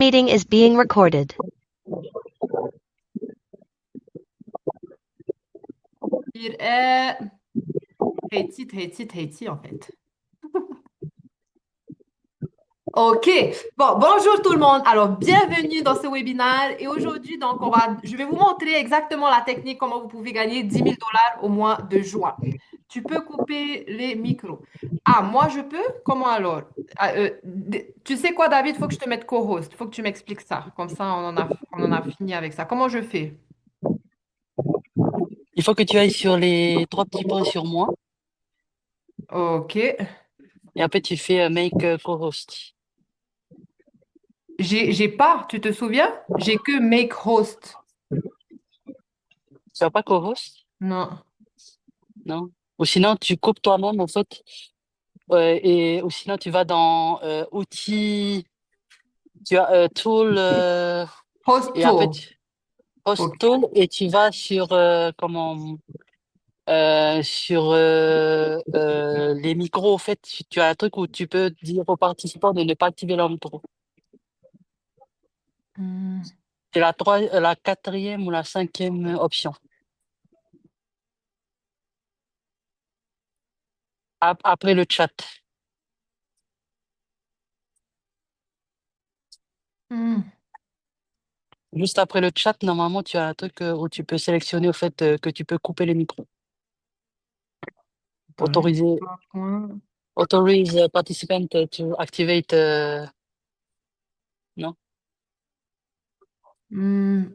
Meeting is being recorded. Il est Tahiti en fait. OK. Bon, bonjour tout le monde. Alors, bienvenue dans ce webinaire. Et aujourd'hui, donc, je vais vous montrer exactement la technique, comment vous pouvez gagner 10 000 $ au mois de juin. Tu peux couper les micros. Ah, moi, je peux? Comment alors? Tu sais quoi, David? Il faut que je te mette co-host. Il faut que tu m'expliques ça. Comme ça, on en a fini avec ça. Comment je fais? Il faut que tu ailles sur les trois petits points sur moi OK. et après tu fais Make co-host. J'ai pas, tu te souviens? J'ai que make host. Tu vas pas co-host? Non. Non? Ou sinon tu coupes toi-même en fait. Ou sinon tu vas dans outils, tu as tool Host et après tool. tu host OK. tool et tu vas sur les micros en fait. Tu as un truc où tu peux dire aux participants de ne pas activer leur micro. Hmm. C'est la quatrième ou la cinquième option. Après le chat. Hmm. Juste après le chat, normalement, tu as un truc où tu peux sélectionner au fait que tu peux couper les micros. Attends, juste Autoriser, un point. authorize participant to activate. Non?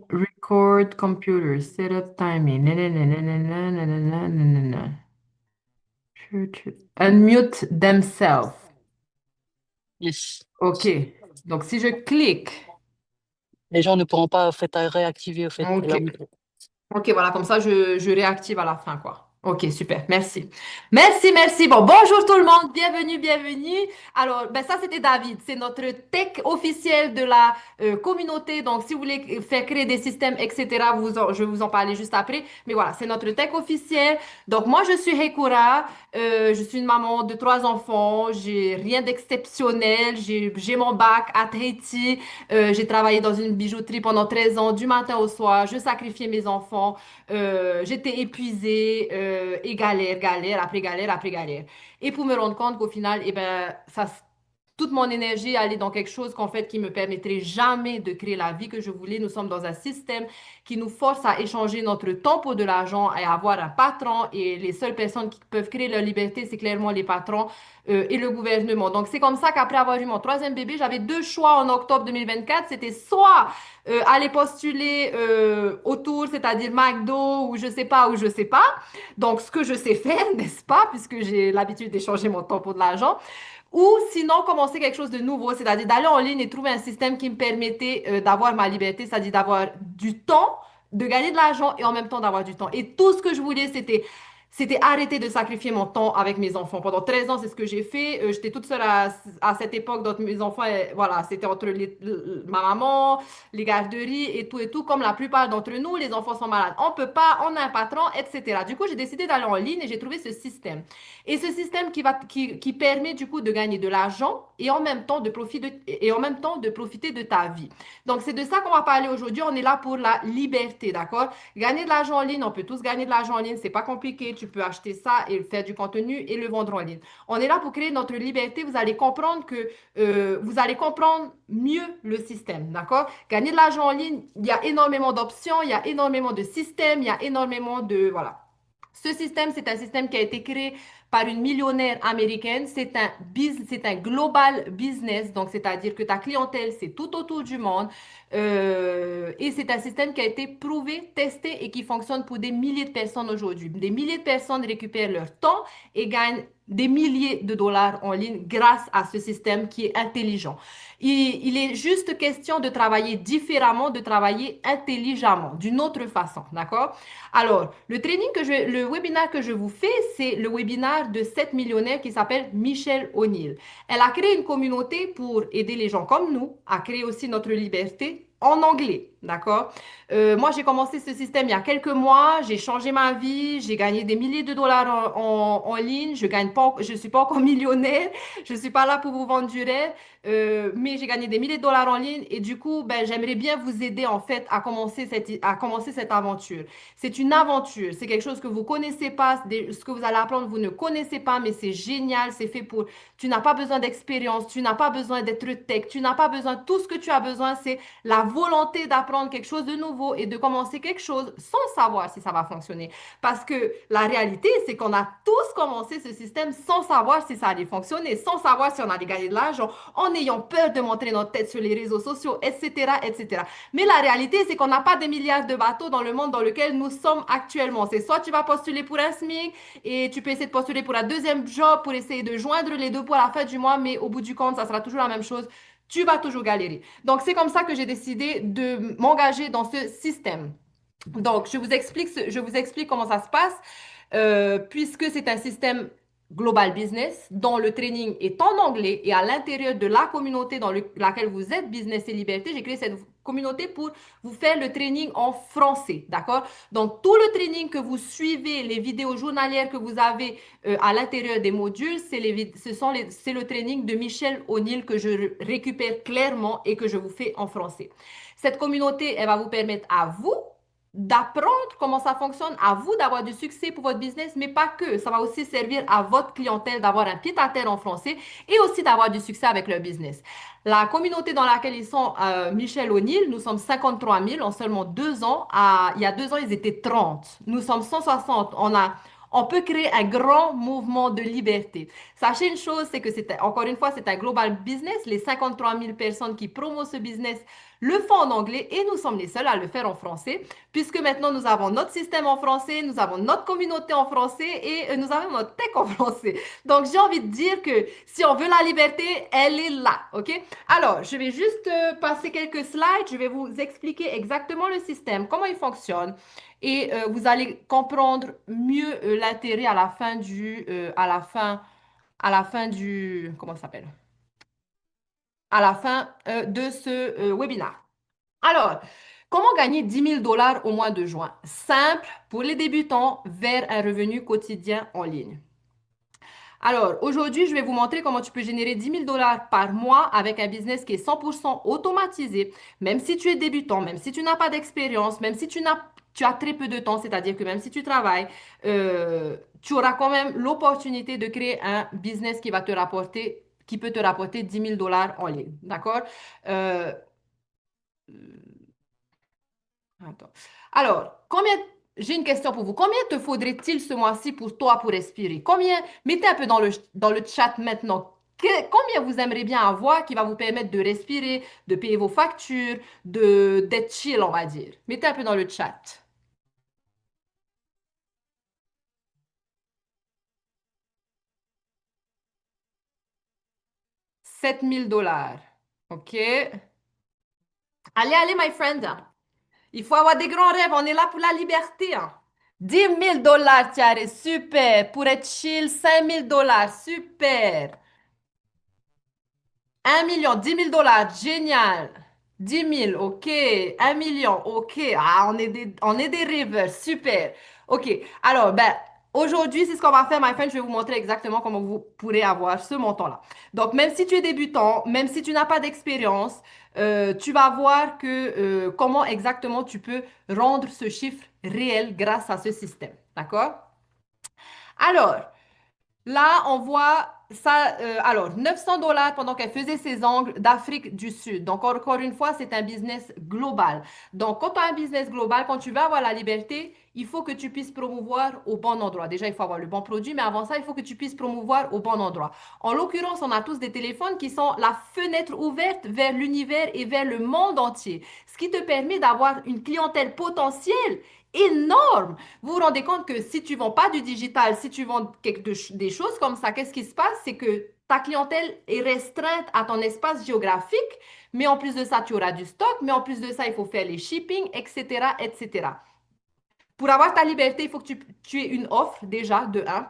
Record computer, setup timing. Nanana, nanana, nanana. Unmute themselves. Yes. OK. Donc, si je clique, Les gens ne pourront pas au fait réactiver au fait leur OK. micro. OK, voilà, comme ça, je réactive à la fin, quoi. OK, super, merci. Merci, merci. Bon, bonjour tout le monde, bienvenue, bienvenue. Alors, ben ça, c'était David, c'est notre tech officiel de la communauté. Donc, si vous voulez faire créer des systèmes, etc., je vais vous en parler juste après. Mais voilà, c'est notre tech officiel. Donc, moi, je suis Hekura. Je suis une maman de 3 enfants. J'ai rien d'exceptionnel. J'ai mon bac à Tahiti. J'ai travaillé dans une bijouterie pendant 13 ans, du matin au soir. Je sacrifiais mes enfants. J'étais épuisée et galère, galère, après galère, après galère. Et pour me rendre compte qu'au final, eh ben, toute mon énergie allait dans quelque chose qu'en fait qui me permettrait jamais de créer la vie que je voulais. Nous sommes dans un système qui nous force à échanger notre temps pour de l'argent et à avoir un patron. Et les seules personnes qui peuvent créer leur liberté, c'est clairement les patrons et le gouvernement. Donc c'est comme ça qu'après avoir eu mon troisième bébé, j'avais deux choix en octobre 2024. C'était soit aller postuler au tour, c'est-à-dire McDo ou je sais pas, ou je sais pas. Donc, ce que je sais faire, n'est-ce pas, puisque j'ai l'habitude d'échanger mon temps pour de l'argent. Ou sinon, commencer quelque chose de nouveau, c'est-à-dire d'aller en ligne et trouver un système qui me permettait d'avoir ma liberté, c'est-à-dire d'avoir du temps, de gagner de l'argent et en même temps d'avoir du temps. Et tout ce que je voulais, c'était arrêter de sacrifier mon temps avec mes enfants. Pendant 13 ans, c'est ce que j'ai fait. J'étais toute seule à cette époque, donc mes enfants, voilà, c'était entre ma maman, les garderies et tout. Comme la plupart d'entre nous, les enfants sont malades. On peut pas, on a un patron, etc. Du coup, j'ai décidé d'aller en ligne et j'ai trouvé ce système. Et ce système qui permet du coup de gagner de l'argent et en même temps de profiter de ta vie. Donc, c'est de ça qu'on va parler aujourd'hui. On est là pour la liberté, d'accord? Gagner de l'argent en ligne, on peut tous gagner de l'argent en ligne, c'est pas compliqué. Tu peux acheter ça et faire du contenu et le vendre en ligne. On est là pour créer notre liberté. Vous allez comprendre mieux le système, d'accord? Gagner de l'argent en ligne, il y a énormément d'options, il y a énormément de systèmes, il y a énormément de, voilà. Ce système, c'est un système qui a été créé par une millionnaire américaine. C'est un global business, donc c'est-à-dire que ta clientèle, c'est tout autour du monde. Et c'est un système qui a été prouvé, testé et qui fonctionne pour des milliers de personnes aujourd'hui. Des milliers de personnes récupèrent leur temps et gagnent des milliers de dollars en ligne grâce à ce système qui est intelligent. Il est juste question de travailler différemment, de travailler intelligemment, d'une autre façon, d'accord? Alors, le webinaire que je vous fais, c'est le webinaire de cette millionnaire qui s'appelle Michelle O'Neill. Elle a créé une communauté pour aider les gens comme nous à créer aussi notre liberté en anglais, d'accord? Moi, j'ai commencé ce système il y a quelques mois, j'ai changé ma vie, j'ai gagné des milliers de dollars en ligne, je gagne pas, je suis pas encore millionnaire, je suis pas là pour vous vendre du rêve, mais j'ai gagné des milliers de dollars en ligne et du coup, ben, j'aimerais bien vous aider en fait à commencer cette aventure. C'est une aventure, c'est quelque chose que vous connaissez pas, ce que vous allez apprendre, vous ne connaissez pas, mais c'est génial, c'est fait pour, tu n'as pas besoin d'expérience, tu n'as pas besoin d'être tech, tu n'as pas besoin, tout ce que tu as besoin, c'est la volonté d'apprendre quelque chose de nouveau et de commencer quelque chose sans savoir si ça va fonctionner. Parce que la réalité, c'est qu'on a tous commencé ce système sans savoir si ça allait fonctionner, sans savoir si on allait gagner de l'argent, en ayant peur de montrer notre tête sur les réseaux sociaux, etc., etc. Mais la réalité, c'est qu'on n'a pas des milliards de bateaux dans le monde dans lequel nous sommes actuellement. C'est soit tu vas postuler pour un SMIC et tu peux essayer de postuler pour un deuxième job pour essayer de joindre les deux pour la fin du mois, mais au bout du compte, ça sera toujours la même chose. Tu vas toujours galérer. Donc, c'est comme ça que j'ai décidé de m'engager dans ce système. Donc, je vous explique comment ça se passe. Puisque c'est un système global business dont le training est en anglais et à l'intérieur de la communauté dans laquelle vous êtes, Business et Liberté, j'ai créé cette communauté pour vous faire le training en français, d'accord? Donc, tout le training que vous suivez, les vidéos journalières que vous avez à l'intérieur des modules, c'est le training de Michel O'Neill que je récupère clairement et que je vous fais en français. Cette communauté, elle va vous permettre à vous d'apprendre comment ça fonctionne, à vous d'avoir du succès pour votre business, mais pas que. Ça va aussi servir à votre clientèle d'avoir un pied-à-terre en français et aussi d'avoir du succès avec leur business. La communauté dans laquelle ils sont, Michel O'Neill, nous sommes 53 000 en seulement 2 ans. Il y a 2 ans, ils étaient 30. Nous sommes 160. On peut créer un grand mouvement de liberté. Sachez une chose, c'est que encore une fois, c'est un global business. Les 53 000 personnes qui promotent ce business le font en anglais et nous sommes les seuls à le faire en français, puisque maintenant nous avons notre système en français, nous avons notre communauté en français et nous avons notre tech en français. Donc, j'ai envie de dire que si on veut la liberté, elle est là, OK? Alors, je vais juste passer quelques slides, je vais vous expliquer exactement le système, comment il fonctionne et vous allez comprendre mieux l'intérêt à la fin du, comment ça s'appelle? À la fin de ce webinaire. Alors, comment gagner 10 000 dollars au mois de juin? Simple pour les débutants vers un revenu quotidien en ligne. Alors, aujourd'hui, je vais vous montrer comment tu peux générer 10 000 dollars par mois avec un business qui est 100% automatisé, même si tu es débutant, même si tu n'as pas d'expérience, même si tu as très peu de temps, c'est-à-dire que même si tu travailles, tu auras quand même l'opportunité de créer un business qui peut te rapporter 10 000 dollars en ligne. D'accord? Euh, Attends. Alors, j'ai une question pour vous. Combien te faudrait-il ce mois-ci pour toi pour respirer? Mettez un peu dans le chat maintenant. Combien vous aimeriez bien avoir qui va vous permettre de respirer, de payer vos factures, d'être chill, on va dire. Mettez un peu dans le chat. 7 000 dollars. OK. Allez, allez, my friend. Il faut avoir des grands rêves. On est là pour la liberté, hein. 10 000 dollars, Thierry. Super. Pour être chill, 5 000 dollars. Super. 1 million, 10 000 dollars, génial. 10 000, ok. 1 million, ok. Ah, on est des rêveurs, super. Ok, alors, ben, aujourd'hui, c'est ce qu'on va faire, my friend. Je vais vous montrer exactement comment vous pourrez avoir ce montant-là. Donc, même si tu es débutant, même si tu n'as pas d'expérience, tu vas voir comment exactement tu peux rendre ce chiffre réel grâce à ce système. D'accord? Alors, là, on voit ça. Alors, 900 dollars pendant qu'elle faisait ses ongles d'Afrique du Sud. Donc, encore une fois, c'est un business global. Donc, quand tu as un business global, quand tu veux avoir la liberté, il faut que tu puisses promouvoir au bon endroit. Déjà, il faut avoir le bon produit, mais avant ça, il faut que tu puisses promouvoir au bon endroit. En l'occurrence, on a tous des téléphones qui sont la fenêtre ouverte vers l'univers et vers le monde entier, ce qui te permet d'avoir une clientèle potentielle énorme. Vous vous rendez compte que si tu vends pas du digital, si tu vends des choses comme ça, qu'est-ce qui se passe? C'est que ta clientèle est restreinte à ton espace géographique, mais en plus de ça, tu auras du stock, mais en plus de ça, il faut faire les shipping, etc., etc. Pour avoir ta liberté, il faut que tu aies une offre déjà, de un.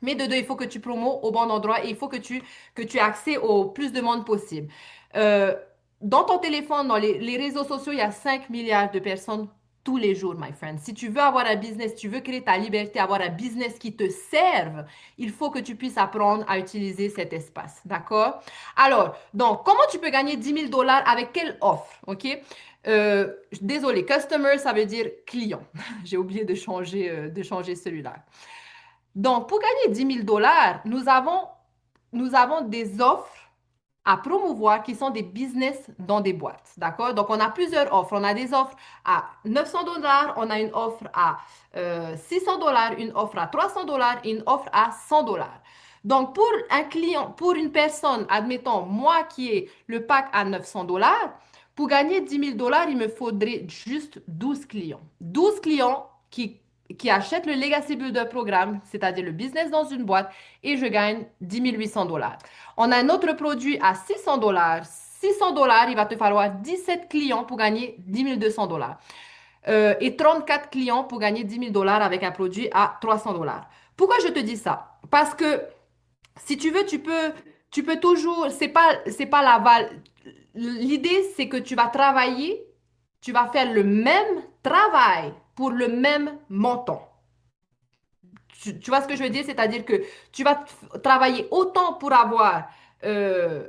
Mais de deux, il faut que tu promos au bon endroit et il faut que tu aies accès au plus de monde possible. Euh, dans ton téléphone, dans les réseaux sociaux, il y a 5 milliards de personnes tous les jours, my friend. Si tu veux avoir un business, tu veux créer ta liberté, avoir un business qui te serve, il faut que tu puisses apprendre à utiliser cet espace. D'accord? Alors, donc, comment tu peux gagner 10 000 $ avec quelle offre? OK? Désolé, customer, ça veut dire client. J'ai oublié de changer celui-là. Donc, pour gagner 10 000 $, nous avons des offres à promouvoir qui sont des business dans des boîtes. D'accord? Donc, on a plusieurs offres. On a des offres à 900 $, on a une offre à 600 $, une offre à 300 $ et une offre à 100 $. Donc, pour un client, pour une personne, admettons, moi qui ai le pack à 900 $, pour gagner 10 000 $, il me faudrait juste 12 clients. 12 clients qui achètent le Legacy Builder programme, c'est-à-dire le business dans une boîte, et je gagne 10 800 $. On a un autre produit à 600 $. 600 $, il va te falloir 17 clients pour gagner 10 200 $. Et 34 clients pour gagner 10 000 $ avec un produit à 300 $. Pourquoi je te dis ça? Parce que si tu veux, tu peux toujours, c'est pas l'idée, c'est que tu vas travailler, tu vas faire le même travail pour le même montant. Tu vois ce que je veux dire? C'est-à-dire que tu vas travailler autant euh,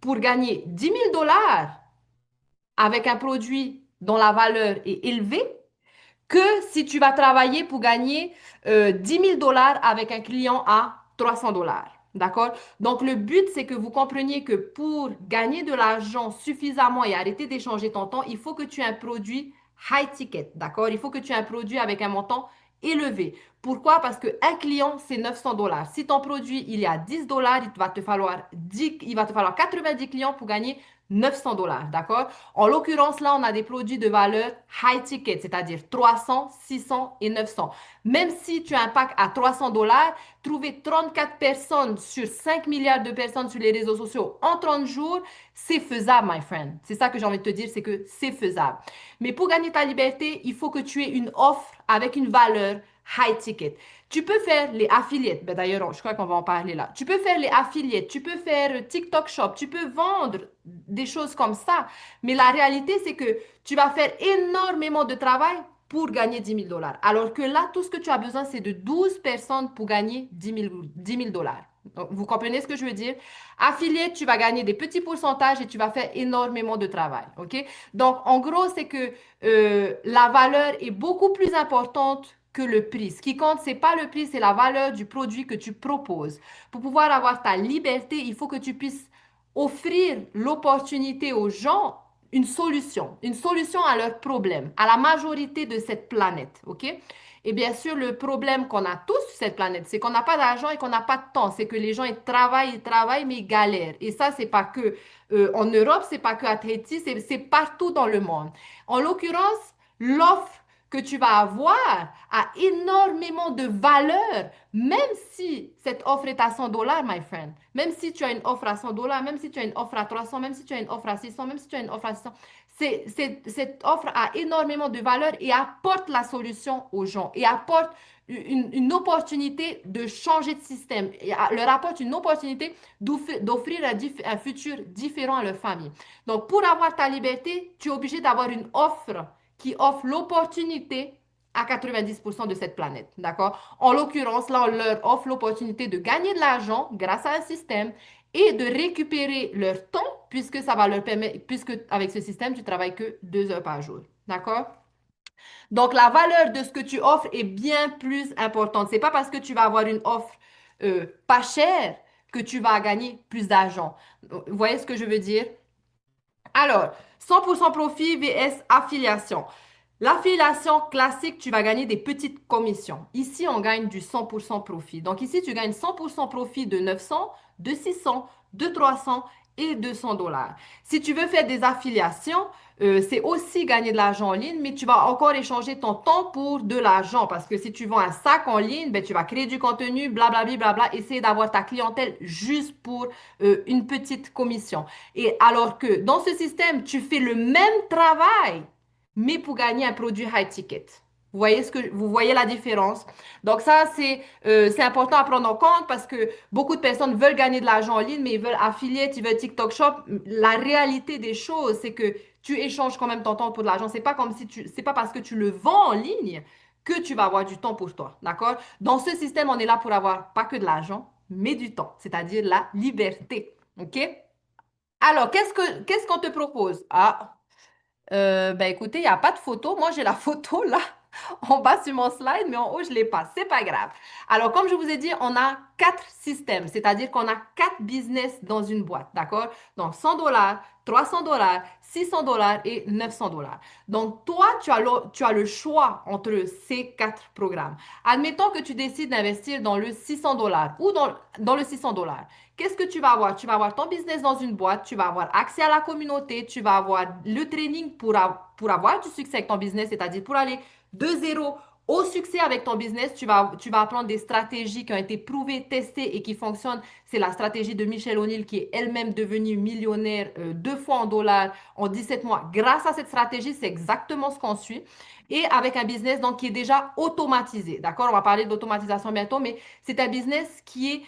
pour gagner 10 000 $ avec un produit dont la valeur est élevée que si tu vas travailler pour gagner 10 000 $ avec un client à 300 $. D'accord? Donc, le but, c'est que vous compreniez que pour gagner de l'argent suffisamment et arrêter d'échanger ton temps, il faut que tu aies un produit high ticket. D'accord? Il faut que tu aies un produit avec un montant élevé. Pourquoi? Parce qu'un client, c'est 900 $. Si ton produit, il est à 10 $, il va te falloir 90 clients pour gagner 900 $. D'accord? En l'occurrence, là, on a des produits de valeur high ticket, c'est-à-dire 300, 600 et 900. Même si tu as un pack à 300 $, trouver 34 personnes sur 5 milliards de personnes sur les réseaux sociaux en 30 jours, c'est faisable, my friend. C'est ça que j'ai envie de te dire, c'est que c'est faisable. Mais pour gagner ta liberté, il faut que tu aies une offre avec une valeur high ticket. Tu peux faire les affiliates. Ben d'ailleurs, je crois qu'on va en parler là. Tu peux faire les affiliates, tu peux faire TikTok Shop, tu peux vendre des choses comme ça. Mais la réalité, c'est que tu vas faire énormément de travail pour gagner 10 000 $. Alors que là, tout ce que tu as besoin, c'est de 12 personnes pour gagner 10 000 $. Donc, vous comprenez ce que je veux dire? Affiliate, tu vas gagner des petits pourcentages et tu vas faire énormément de travail. OK? Donc, en gros, c'est que la valeur est beaucoup plus importante que le prix. Ce qui compte, c'est pas le prix, c'est la valeur du produit que tu proposes. Pour pouvoir avoir ta liberté, il faut que tu puisses offrir l'opportunité aux gens une solution à leurs problèmes, à la majorité de cette planète, OK? Et bien sûr, le problème qu'on a tous sur cette planète, c'est qu'on n'a pas d'argent et qu'on n'a pas de temps. C'est que les gens, ils travaillent, mais ils galèrent. Et ça, c'est pas que en Europe, c'est pas que à Tahiti, c'est partout dans le monde. En l'occurrence, l'offre que tu vas avoir a énormément de valeur, même si cette offre est à 100 $, my friend. Même si tu as une offre à 100 $, même si tu as une offre à 300, même si tu as une offre à 600, même si tu as une offre à 600, cette offre a énormément de valeur et apporte la solution aux gens et apporte une opportunité de changer de système et leur apporte une opportunité d'offrir un futur différent à leur famille. Donc, pour avoir ta liberté, tu es obligé d'avoir une offre qui offre l'opportunité à 90% de cette planète, d'accord? En l'occurrence, là, on leur offre l'opportunité de gagner de l'argent grâce à un système et de récupérer leur temps puisque ça va leur permettre, puisque avec ce système, tu travailles que 2 heures par jour, d'accord? Donc, la valeur de ce que tu offres est bien plus importante. C'est pas parce que tu vas avoir une offre pas chère que tu vas gagner plus d'argent. Vous voyez ce que je veux dire? Alors, 100% profit vs affiliation. L'affiliation classique, tu vas gagner des petites commissions. Ici, on gagne du 100% profit. Donc ici, tu gagnes 100% profit de 900, de 600, de 300 et 200 $. Si tu veux faire des affiliations, c'est aussi gagner de l'argent en ligne, mais tu vas encore échanger ton temps pour de l'argent parce que si tu vends un sac en ligne, ben, tu vas créer du contenu, blablabla, blabla, essayer d'avoir ta clientèle juste pour une petite commission. Et alors que dans ce système, tu fais le même travail mais pour gagner un produit high ticket. Vous voyez la différence? Donc ça, c'est important à prendre en compte parce que beaucoup de personnes veulent gagner de l'argent en ligne, mais ils veulent affiliate, ils veulent TikTok Shop. La réalité des choses, c'est que tu échanges quand même ton temps pour de l'argent. C'est pas comme si c'est pas parce que tu le vends en ligne que tu vas avoir du temps pour toi, d'accord? Dans ce système, on est là pour avoir pas que de l'argent, mais du temps, c'est-à-dire la liberté, OK? Alors, qu'est-ce qu'on te propose? Ah, ben écoutez, il n'y a pas de photo. Moi, j'ai la photo là, en bas sur mon slide, mais en haut, je ne l'ai pas. C'est pas grave. Alors, comme je vous ai dit, on a quatre systèmes, c'est-à-dire qu'on a quatre business dans une boîte, d'accord? Donc, 100 dollars, 300 dollars, 600 dollars et 900 dollars. Donc, toi, tu as le choix entre ces quatre programmes. Admettons que tu décides d'investir dans le 600 dollars ou dans le 600 dollars. Qu'est-ce que tu vas avoir? Tu vas avoir ton business dans une boîte, tu vas avoir accès à la communauté, tu vas avoir le training pour avoir du succès avec ton business, c'est-à-dire pour aller de zéro au succès avec ton business, tu vas apprendre des stratégies qui ont été prouvées, testées et qui fonctionnent. C'est la stratégie de Michelle O'Neill qui est elle-même devenue millionnaire 2 fois en dollars en 17 mois. Grâce à cette stratégie, c'est exactement ce qu'on suit. Et avec un business donc, qui est déjà automatisé. D'accord? On va parler d'automatisation bientôt, mais c'est un business qui est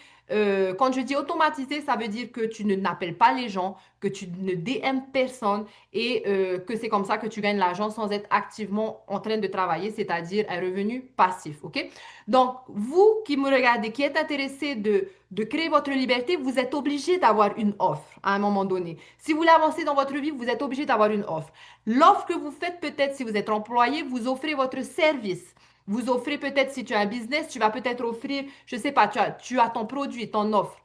quand je dis automatisé, ça veut dire que tu ne n'appelles pas les gens, que tu ne DM personne et que c'est comme ça que tu gagnes l'argent sans être activement en train de travailler, c'est-à-dire un revenu passif. OK? Donc, vous qui me regardez, qui êtes intéressé de créer votre liberté, vous êtes obligé d'avoir une offre à un moment donné. Si vous voulez avancer dans votre vie, vous êtes obligé d'avoir une offre. L'offre que vous faites peut-être si vous êtes employé, vous offrez votre service. Vous offrez peut-être, si tu as un business, tu vas peut-être offrir, je ne sais pas, tu as ton produit, ton offre.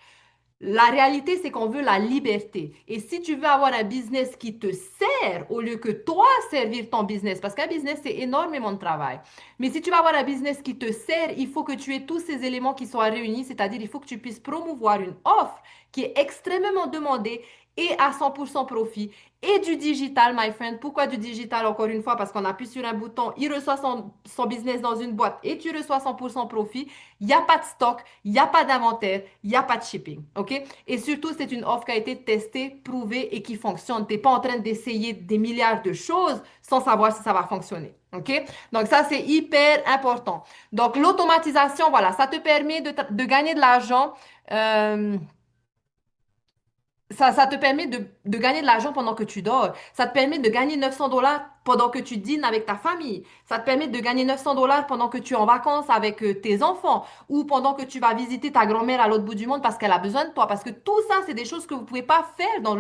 La réalité, c'est qu'on veut la liberté. Et si tu veux avoir un business qui te sert au lieu que toi servir ton business, parce qu'un business, c'est énormément de travail. Mais si tu vas avoir un business qui te sert, il faut que tu aies tous ces éléments qui soient réunis, c'est-à-dire il faut que tu puisses promouvoir une offre qui est extrêmement demandée et à 100% profit et du digital, my friend. Pourquoi du digital, encore une fois? Parce qu'on appuie sur un bouton, il reçoit son business dans une boîte et tu reçois 100% profit. Il n'y a pas de stock, il n'y a pas d'inventaire, il n'y a pas de shipping. OK? Et surtout, c'est une offre qui a été testée, prouvée et qui fonctionne. Tu n'es pas en train d'essayer des milliards de choses sans savoir si ça va fonctionner. OK? Donc, ça, c'est hyper important. Donc, l'automatisation, voilà, ça te permet de gagner de l'argent. euh, ça te permet de gagner de l'argent pendant que tu dors. Ça te permet de gagner 900 dollars pendant que tu dînes avec ta famille. Ça te permet de gagner 900 dollars pendant que tu es en vacances avec tes enfants ou pendant que tu vas visiter ta grand-mère à l'autre bout du monde parce qu'elle a besoin de toi. Parce que tout ça, c'est des choses que vous ne pouvez pas faire dans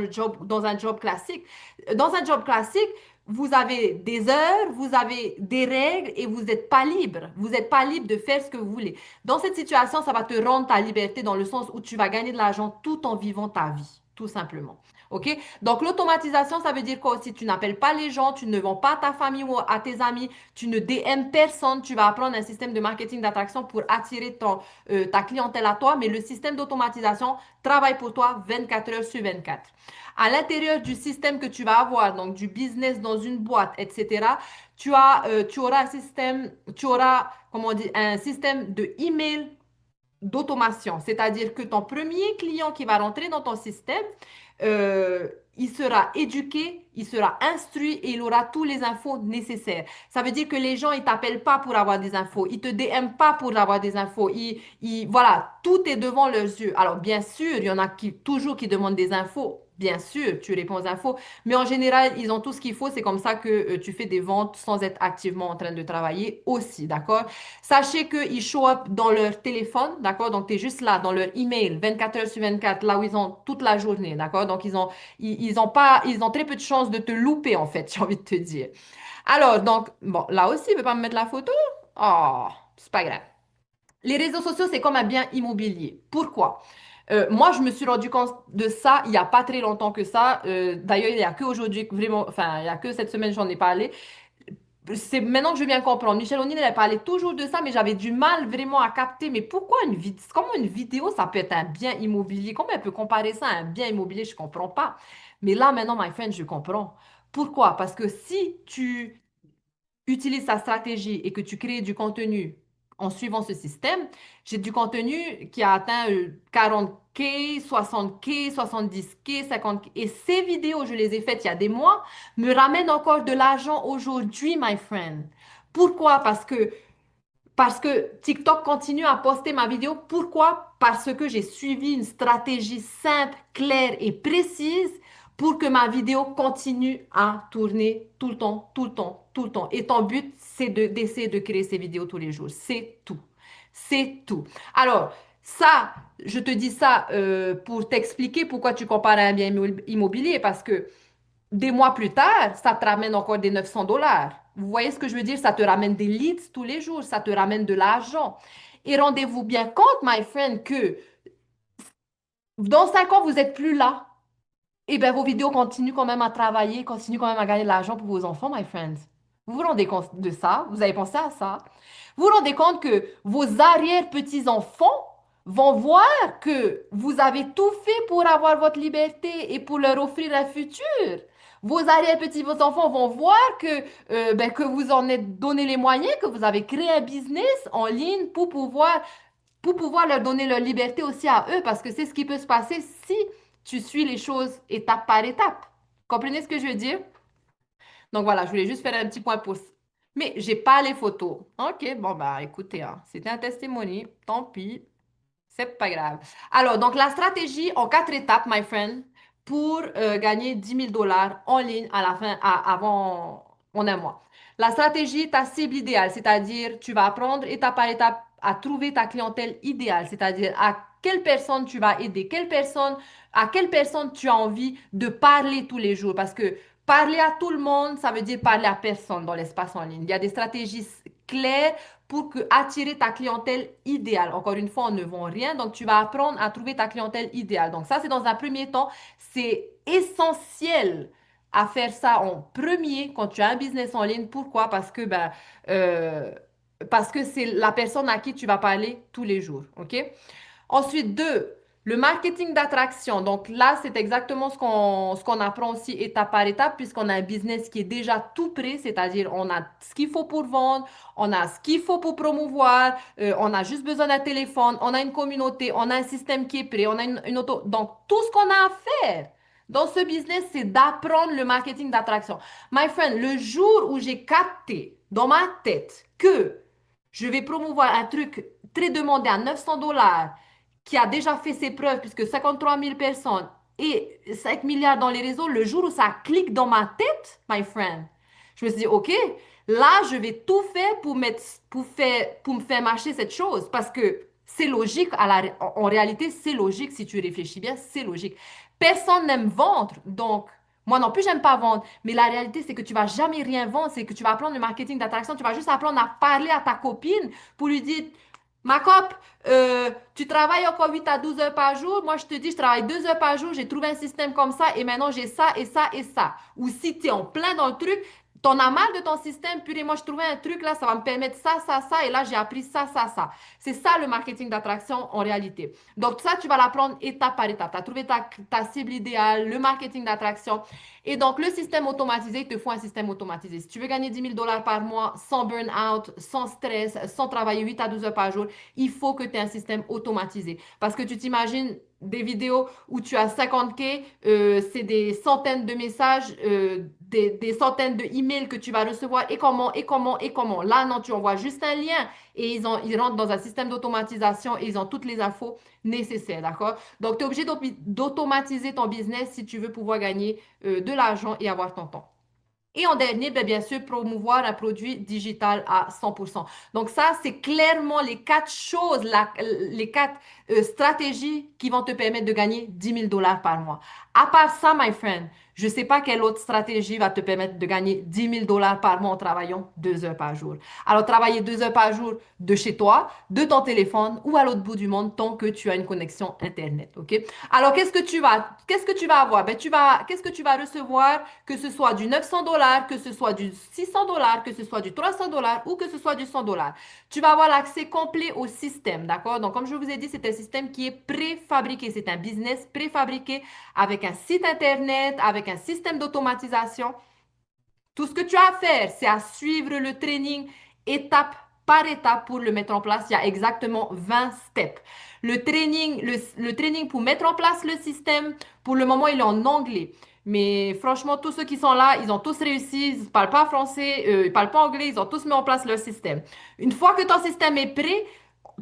un job classique. Dans un job classique, vous avez des heures, vous avez des règles et vous n'êtes pas libre. Vous n'êtes pas libre de faire ce que vous voulez. Dans cette situation, ça va te rendre ta liberté dans le sens où tu vas gagner de l'argent tout en vivant ta vie tout simplement. OK? Donc, l'automatisation, ça veut dire quoi aussi? Tu n'appelles pas les gens, tu ne vends pas à ta famille ou à tes amis, tu ne DM personne, tu vas apprendre un système de marketing d'attraction pour attirer ta clientèle à toi, mais le système d'automatisation travaille pour toi 24 heures sur 24. À l'intérieur du système que tu vas avoir, donc du business dans une boîte, etc., tu auras un système, comment on dit, un système de email d'automation, c'est-à-dire que ton premier client qui va rentrer dans ton système, il sera éduqué, il sera instruit et il aura tous les infos nécessaires. Ça veut dire que les gens, ils t'appellent pas pour avoir des infos, ils te DM pas pour avoir des infos. Voilà, tout est devant leurs yeux. Alors, bien sûr, il y en a toujours qui demandent des infos. Bien sûr, tu réponds aux infos, mais en général, ils ont tout ce qu'il faut. C'est comme ça que tu fais des ventes sans être activement en train de travailler aussi, d'accord? Sachez qu'ils show up dans leur téléphone, d'accord? Donc, tu es juste là, dans leur email, 24 heures sur 24, là où ils ont toute la journée, d'accord? Donc, ils ont pas, ils ont très peu de chances de te louper, en fait, j'ai envie de te dire. Alors, donc, bon, là aussi, il ne veut pas me mettre la photo? Oh, c'est pas grave. Les réseaux sociaux, c'est comme un bien immobilier. Pourquoi? Moi, je me suis rendu compte de ça il n'y a pas très longtemps que ça. D'ailleurs, il n'y a que aujourd'hui, vraiment, enfin, il n'y a que cette semaine, j'en ai parlé. C'est maintenant que je viens comprendre. Michel O'Neill, elle parlait toujours de ça, mais j'avais du mal vraiment à capter. Mais pourquoi comment une vidéo, ça peut être un bien immobilier? Comment elle peut comparer ça à un bien immobilier? Je comprends pas. Mais là, maintenant, my friend, je comprends. Pourquoi? Parce que si tu utilises sa stratégie et que tu crées du contenu en suivant ce système, j'ai du contenu qui a atteint 40K, 60K, 70K, 50K. Et ces vidéos, je les ai faites il y a des mois, me ramènent encore de l'argent aujourd'hui, my friend. Pourquoi? Parce que TikTok continue à poster ma vidéo. Pourquoi? Parce que j'ai suivi une stratégie simple, claire et précise pour que ma vidéo continue à tourner tout le temps, tout le temps, tout le temps. Et ton but, c'est d'essayer de créer ces vidéos tous les jours. C'est tout. C'est tout. Alors, ça, je te dis ça pour t'expliquer pourquoi tu compares à un bien immobilier, parce que des mois plus tard, ça te ramène encore des 900 $. Vous voyez ce que je veux dire? Ça te ramène des leads tous les jours, ça te ramène de l'argent. Et rendez-vous bien compte, my friend, que dans 5 ans, vous n'êtes plus là. Et bien, vos vidéos continuent quand même à travailler, continuent quand même à gagner de l'argent pour vos enfants, my friends. Vous vous rendez compte de ça? Vous avez pensé à ça? Vous vous rendez compte que vos arrière-petits-enfants vont voir que vous avez tout fait pour avoir votre liberté et pour leur offrir un futur. Vos arrière-petits-enfants vont voir que vous en êtes donné les moyens, que vous avez créé un business en ligne pour pouvoir leur donner leur liberté aussi à eux, parce que c'est ce qui peut se passer si tu suis les choses étape par étape. Comprenez ce que je veux dire? Donc voilà, je voulais juste faire un petit point pour... Mais j'ai pas les photos. OK, bon, bah écoutez, hein, c'était un testimony, tant pis. C'est pas grave. Alors, donc la stratégie en 4 étapes, my friend, pour gagner 10 000 $ en ligne à la fin, en un mois. La stratégie, ta cible idéale, c'est-à-dire tu vas apprendre étape par étape à trouver ta clientèle idéale, c'est-à-dire à quelle personne tu vas aider, à quelle personne tu as envie de parler tous les jours. Parce que parler à tout le monde, ça veut dire parler à personne dans l'espace en ligne. Il y a des stratégies claires pour attirer ta clientèle idéale. Encore une fois, on ne vend rien, donc tu vas apprendre à trouver ta clientèle idéale. Donc ça, c'est dans un premier temps, c'est essentiel à faire ça en premier quand tu as un business en ligne. Pourquoi? Euh, parce que c'est la personne à qui tu vas parler tous les jours. OK? Ensuite, deux, le marketing d'attraction. Donc là, c'est exactement ce qu'on apprend aussi étape par étape, puisqu'on a un business qui est déjà tout prêt, c'est-à-dire on a ce qu'il faut pour vendre, on a ce qu'il faut pour promouvoir, on a juste besoin d'un téléphone, on a une communauté, on a un système qui est prêt, on a une auto. Donc tout ce qu'on a à faire dans ce business, c'est d'apprendre le marketing d'attraction. My friend, le jour où j'ai capté dans ma tête que je vais promouvoir un truc très demandé à 900 $ qui a déjà fait ses preuves, puisque 53 000 personnes et 5 milliards dans les réseaux, le jour où ça clique dans ma tête, my friend, je me suis dit, OK, là, je vais tout faire pour me faire marcher cette chose, parce que c'est logique, en réalité, c'est logique, si tu réfléchis bien, c'est logique. Personne n'aime vendre, donc moi non plus, j'aime pas vendre, mais la réalité, c'est que tu vas jamais rien vendre, c'est que tu vas apprendre le marketing d'attraction, tu vas juste apprendre à parler à ta copine pour lui dire, ma cop, tu travailles encore 8 à 12 heures par jour. Moi, je te dis, je travaille 2 heures par jour. J'ai trouvé un système comme ça et maintenant, j'ai ça et ça et ça. Ou si tu es en plein dans le truc, t'en as marre de ton système, purée, moi, je trouvais un truc là, ça va me permettre ça, ça, ça. Et là, j'ai appris ça, ça, ça. C'est ça le marketing d'attraction en réalité. Donc, ça, tu vas l'apprendre étape par étape. Tu as trouvé ta cible idéale, le marketing d'attraction. Et donc, le système automatisé, il te faut un système automatisé. Si tu veux gagner 10 000 $ par mois sans burn-out, sans stress, sans travailler 8 à 12 heures par jour, il faut que tu aies un système automatisé. Parce que tu t'imagines des vidéos où tu as 50K, c'est des centaines de messages, des centaines de emails que tu vas recevoir. Et comment, et comment, et comment. Là, non, tu envoies juste un lien et ils rentrent dans un système d'automatisation et ils ont toutes les infos nécessaires, d'accord? Donc, tu es obligé d'automatiser ton business si tu veux pouvoir gagner de l'argent et avoir ton temps. Et en dernier, bien sûr, promouvoir un produit digital à 100%. Donc ça, c'est clairement les 4 choses, les 4 stratégies qui vont te permettre de gagner 10 000 $ par mois. À part ça, my friend, je ne sais pas quelle autre stratégie va te permettre de gagner 10 000 $ par mois en travaillant 2 heures par jour. Alors, travailler 2 heures par jour de chez toi, de ton téléphone ou à l'autre bout du monde tant que tu as une connexion Internet, OK? Alors, qu'est-ce que tu vas avoir? Qu'est-ce que tu vas recevoir, que ce soit du 900 $, que ce soit du 600 $, que ce soit du 300 $ ou que ce soit du 100 $. Tu vas avoir l'accès complet au système, d'accord? Donc, comme je vous ai dit, c'est un système qui est préfabriqué. C'est un business préfabriqué avec un site Internet, avec un système d'automatisation. Tout ce que tu as à faire, c'est à suivre le training étape par étape pour le mettre en place. Il y a exactement 20 steps. Le training pour mettre en place le système, pour le moment, il est en anglais. Mais franchement, tous ceux qui sont là, ils ont tous réussi, ils ne parlent pas français, ils ne parlent pas anglais, ils ont tous mis en place leur système. Une fois que ton système est prêt,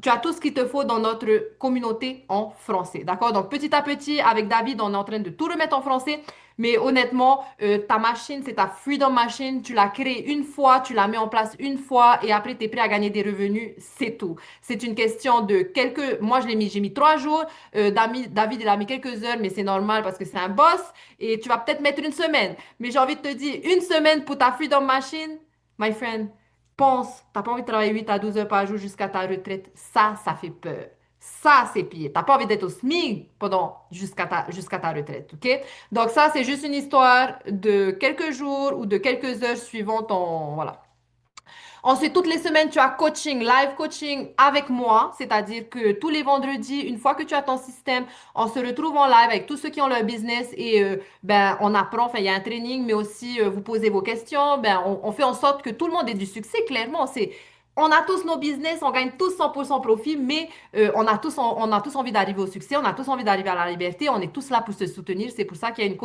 tu as tout ce qu'il te faut dans notre communauté en français. D'accord? Donc, petit à petit, avec David, on est en train de tout remettre en français. Mais honnêtement, ta machine, c'est ta Freedom Machine. Tu l'as créée une fois, tu la mets en place une fois et après, tu es prêt à gagner des revenus. C'est tout. C'est une question de quelques... Moi, j'ai mis 3 jours. David, il a mis quelques heures, mais c'est normal parce que c'est un boss. Et tu vas peut-être mettre une semaine. Mais j'ai envie de te dire, une semaine pour ta Freedom Machine, my friend, pense, t'as pas envie de travailler 8 à 12 heures par jour jusqu'à ta retraite. Ça fait peur. Ça, c'est pire. T'as pas envie d'être au SMIC jusqu'à ta retraite, OK? Donc ça, c'est juste une histoire de quelques jours ou de quelques heures suivant ton, voilà. Ensuite, toutes les semaines, tu as coaching, live coaching avec moi, c'est-à-dire que tous les vendredis, une fois que tu as ton système, on se retrouve en live avec tous ceux qui ont leur business et ben on apprend, enfin il y a un training, mais aussi vous posez vos questions, ben on fait en sorte que tout le monde ait du succès, clairement. On a tous nos business, on gagne tous 100% profit, mais on a tous envie d'arriver au succès, on a tous envie d'arriver à la liberté, on est tous là pour se soutenir, c'est pour ça qu'il y a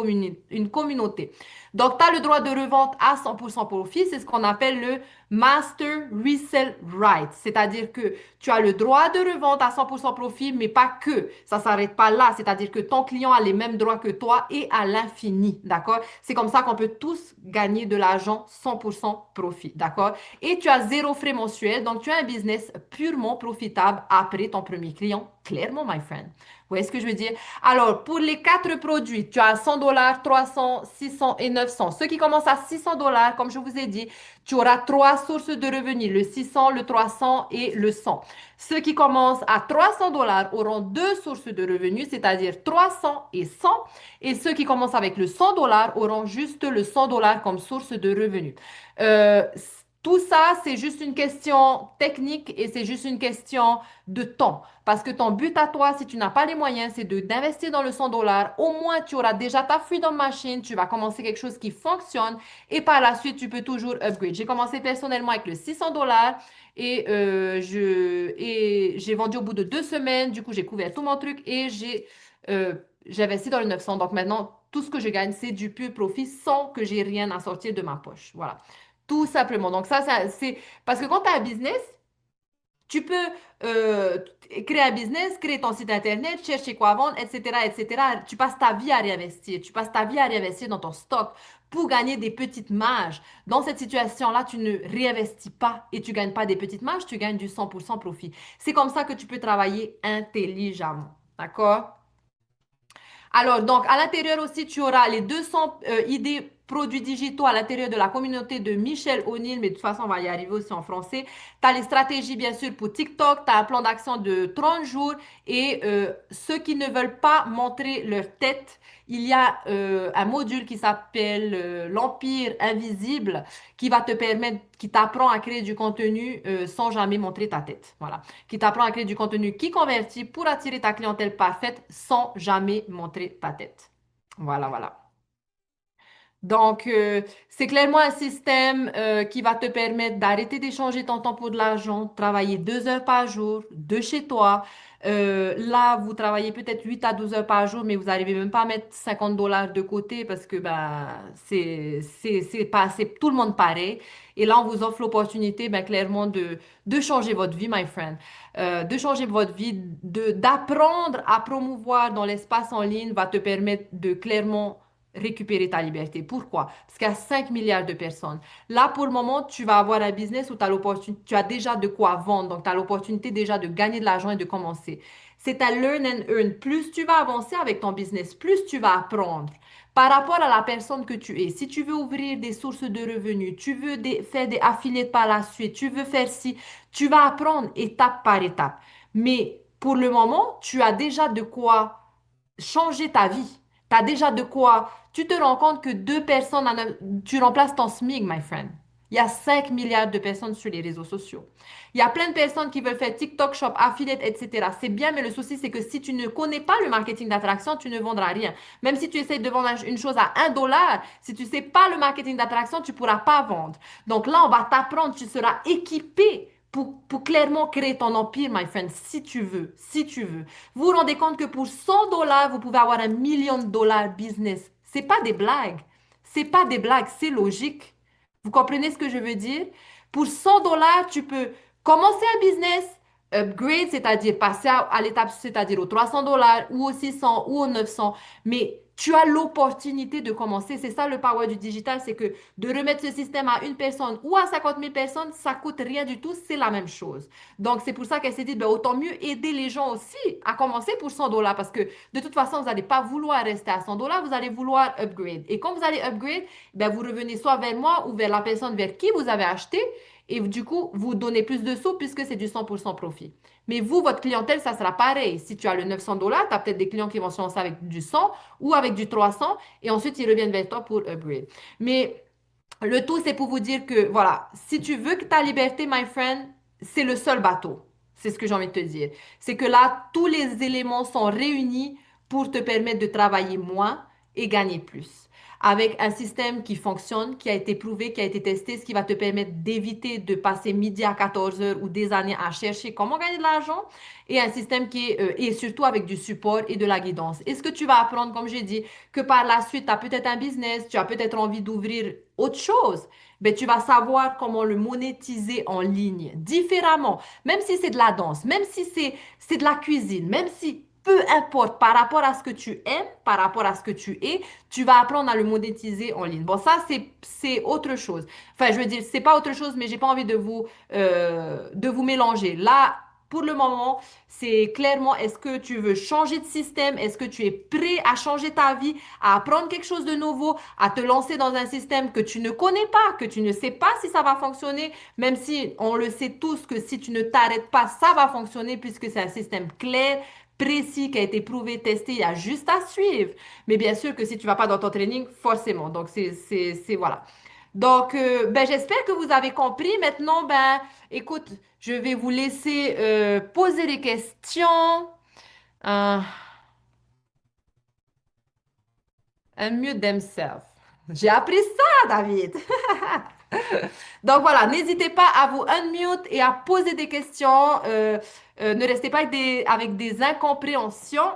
une communauté. Donc, tu as le droit de revente à 100% profit, c'est ce qu'on appelle le Master Resell Right, c'est-à-dire que tu as le droit de revente à 100% profit, mais pas que. Ça ne s'arrête pas là, c'est-à-dire que ton client a les mêmes droits que toi et à l'infini, d'accord? C'est comme ça qu'on peut tous gagner de l'argent 100% profit, d'accord? Et tu as zéro frais mensuel, donc tu as un business purement profitable après ton premier client, clairement, my friend. Vous voyez ce que je veux dire? Alors, pour les 4 produits, tu as 100 $, 300, 600 et 900. Ceux qui commencent à 600 $, comme je vous ai dit, tu auras 3 sources de revenus, le 600, le 300 et le 100. Ceux qui commencent à 300 $ auront 2 sources de revenus, c'est-à-dire 300 et 100. Et ceux qui commencent avec le 100 $ auront juste le 100 $ comme source de revenus. Euh, tout ça, c'est juste une question technique et c'est juste une question de temps. Parce que ton but à toi, si tu n'as pas les moyens, c'est d'investir dans le 100 $. Au moins, tu auras déjà ta Freedom Machine. Tu vas commencer quelque chose qui fonctionne. Et par la suite, tu peux toujours upgrade. J'ai commencé personnellement avec le 600 $ et j'ai vendu au bout de 2 semaines. Du coup, j'ai couvert tout mon truc et j'ai investi dans le 900. Donc maintenant, tout ce que je gagne, c'est du pur profit sans que j'ai rien à sortir de ma poche. Voilà. Tout simplement. Donc ça, c'est... Parce que quand tu as un business, tu peux euh, créer un business, créer ton site Internet, chercher quoi vendre, etc., etc. Tu passes ta vie à réinvestir. Tu passes ta vie à réinvestir dans ton stock pour gagner des petites marges. Dans cette situation-là, tu ne réinvestis pas et tu gagnes pas des petites marges, tu gagnes du 100% profit. C'est comme ça que tu peux travailler intelligemment. D'accord? Alors, donc, à l'intérieur aussi, tu auras les 200 idées produits digitaux à l'intérieur de la communauté de Michel O'Neill, mais de toute façon, on va y arriver aussi en français. Tu as les stratégies, bien sûr, pour TikTok, tu as un plan d'action de 30 jours et ceux qui ne veulent pas montrer leur tête, il y a un module qui s'appelle l'Empire invisible qui va te permettre, qui t'apprend à créer du contenu sans jamais montrer ta tête. Voilà, qui t'apprend à créer du contenu qui convertit pour attirer ta clientèle parfaite sans jamais montrer ta tête. Voilà, voilà. Donc, c'est clairement un système qui va te permettre d'arrêter d'échanger ton temps pour de l'argent, travailler 2 heures par jour de chez toi. Là, vous travaillez peut-être 8 à 12 heures par jour, mais vous n'arrivez même pas à mettre 50 $ de côté parce que ben, c'est pas, c'est tout le monde pareil. Et là, on vous offre l'opportunité, ben, clairement, de changer votre vie, my friend. De changer votre vie, d'apprendre à promouvoir dans l'espace en ligne va te permettre de clairement récupérer ta liberté. Pourquoi? Parce qu'il y a 5 milliards de personnes. Là, pour le moment, tu vas avoir un business où tu as déjà de quoi vendre. Donc, tu as l'opportunité déjà de gagner de l'argent et de commencer. C'est un learn and earn. Plus tu vas avancer avec ton business, plus tu vas apprendre. Par rapport à la personne que tu es, si tu veux ouvrir des sources de revenus, tu veux faire des affiliates par la suite, tu veux faire ci, tu vas apprendre étape par étape. Mais pour le moment, tu as déjà de quoi changer ta vie. Tu as déjà de quoi. Tu te rends compte que 2 personnes, tu remplaces ton SMIC, my friend. Il y a 5 milliards de personnes sur les réseaux sociaux. Il y a plein de personnes qui veulent faire TikTok Shop, Affiliate, etc. C'est bien, mais le souci, c'est que si tu ne connais pas le marketing d'attraction, tu ne vendras rien. Même si tu essaies de vendre une chose à 1 $, si tu ne sais pas le marketing d'attraction, tu ne pourras pas vendre. Donc là, on va t'apprendre, tu seras équipé pour clairement créer ton empire, my friend, si tu veux, si tu veux. Vous vous rendez compte que pour 100 $, vous pouvez avoir un million de dollars business C'est pas des blagues. C'est pas des blagues, c'est logique. Vous comprenez ce que je veux dire? Pour 100 dollars, tu peux commencer un business, upgrade, c'est-à-dire passer à l'étape, c'est-à-dire aux 300 dollars ou aux 600 ou aux 900. Mais tu as l'opportunité de commencer. C'est ça le power du digital, c'est que de remettre ce système à une personne ou à 50 000 personnes, ça coûte rien du tout, c'est la même chose. Donc, c'est pour ça qu'elle s'est dit, ben, autant mieux aider les gens aussi à commencer pour 100 dollars parce que de toute façon, vous n'allez pas vouloir rester à 100 dollars, vous allez vouloir upgrade. Et quand vous allez upgrade, ben, vous revenez soit vers moi ou vers la personne vers qui vous avez acheté et du coup, vous donnez plus de sous puisque c'est du 100% profit. Mais vous, votre clientèle, ça sera pareil. Si tu as le 900 dollars, tu as peut-être des clients qui vont se lancer avec du 100 ou avec du 300 et ensuite ils reviennent vers toi pour upgrade. Mais le tout, c'est pour vous dire que, voilà, si tu veux que ta liberté, my friend, c'est le seul bateau. C'est ce que j'ai envie de te dire. C'est que là, tous les éléments sont réunis pour te permettre de travailler moins et gagner plus. Avec un système qui fonctionne, qui a été prouvé, qui a été testé, ce qui va te permettre d'éviter de passer midi à 14 heures ou des années à chercher comment gagner de l'argent et un système qui est, et surtout avec du support et de la guidance. Et ce que tu vas apprendre, comme j'ai dit, que par la suite, tu as peut-être un business, tu as peut-être envie d'ouvrir autre chose, ben, tu vas savoir comment le monétiser en ligne différemment, même si c'est de la danse, même si c'est de la cuisine, même si peu importe par rapport à ce que tu aimes, par rapport à ce que tu es, tu vas apprendre à le monétiser en ligne. Bon, ça, c'est autre chose. Enfin, je veux dire, c'est pas autre chose, mais j'ai pas envie de vous mélanger. Là, pour le moment, c'est clairement, est-ce que tu veux changer de système? Est-ce que tu es prêt à changer ta vie, à apprendre quelque chose de nouveau, à te lancer dans un système que tu ne connais pas, que tu ne sais pas si ça va fonctionner, même si on le sait tous que si tu ne t'arrêtes pas, ça va fonctionner puisque c'est un système clair, précis, qui a été prouvé, testé, il y a juste à suivre. Mais bien sûr que si tu vas pas dans ton training, forcément. Donc, voilà. Donc, ben, j'espère que vous avez compris. Maintenant, ben, écoute, je vais vous laisser poser des questions. Euh, unmute themselves. J'ai appris ça, David. Donc voilà, n'hésitez pas à vous unmute et à poser des questions. Ne restez pas avec des incompréhensions.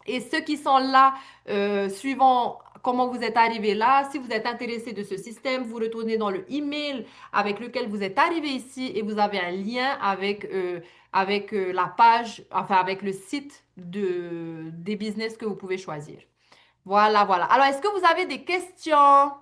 Et ceux qui sont là, suivant comment vous êtes arrivé là, si vous êtes intéressé de ce système, vous retournez dans le email avec lequel vous êtes arrivé ici et vous avez un lien avec la page, enfin avec le site des business que vous pouvez choisir. Voilà, voilà. Alors, est-ce que vous avez des questions?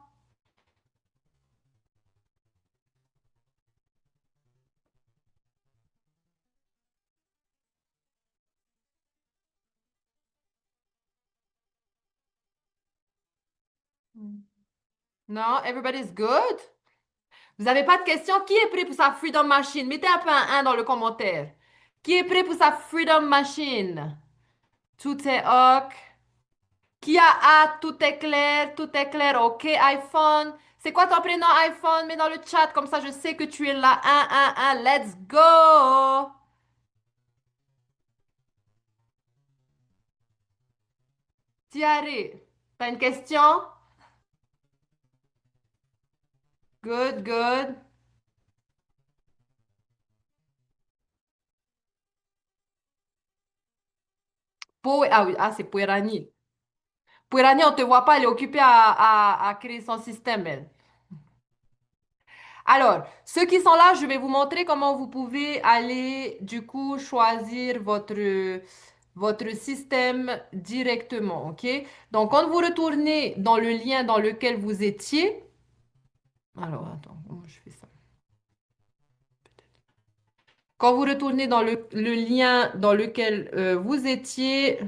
Non, everybody's good? Vous n'avez pas de questions? Qui est prêt pour sa Freedom Machine? Mettez un peu un dans le commentaire. Qui est prêt pour sa Freedom Machine? Tout est OK. Qui a hâte? Tout est clair? Tout est clair? OK, iPhone. C'est quoi ton prénom, iPhone? Mets dans le chat, comme ça je sais que tu es là. Let's go! Thierry, t'as une question? Good, good. Ah oui, ah, c'est Puerani. Puerani, on ne te voit pas, elle est occupée à créer son système, elle. Alors, ceux qui sont là, je vais vous montrer comment vous pouvez aller, du coup, choisir votre système directement, OK? Donc, quand vous retournez dans le lien dans lequel vous étiez, alors, attends, comment je fais ça? Quand vous retournez dans le lien dans lequel vous étiez,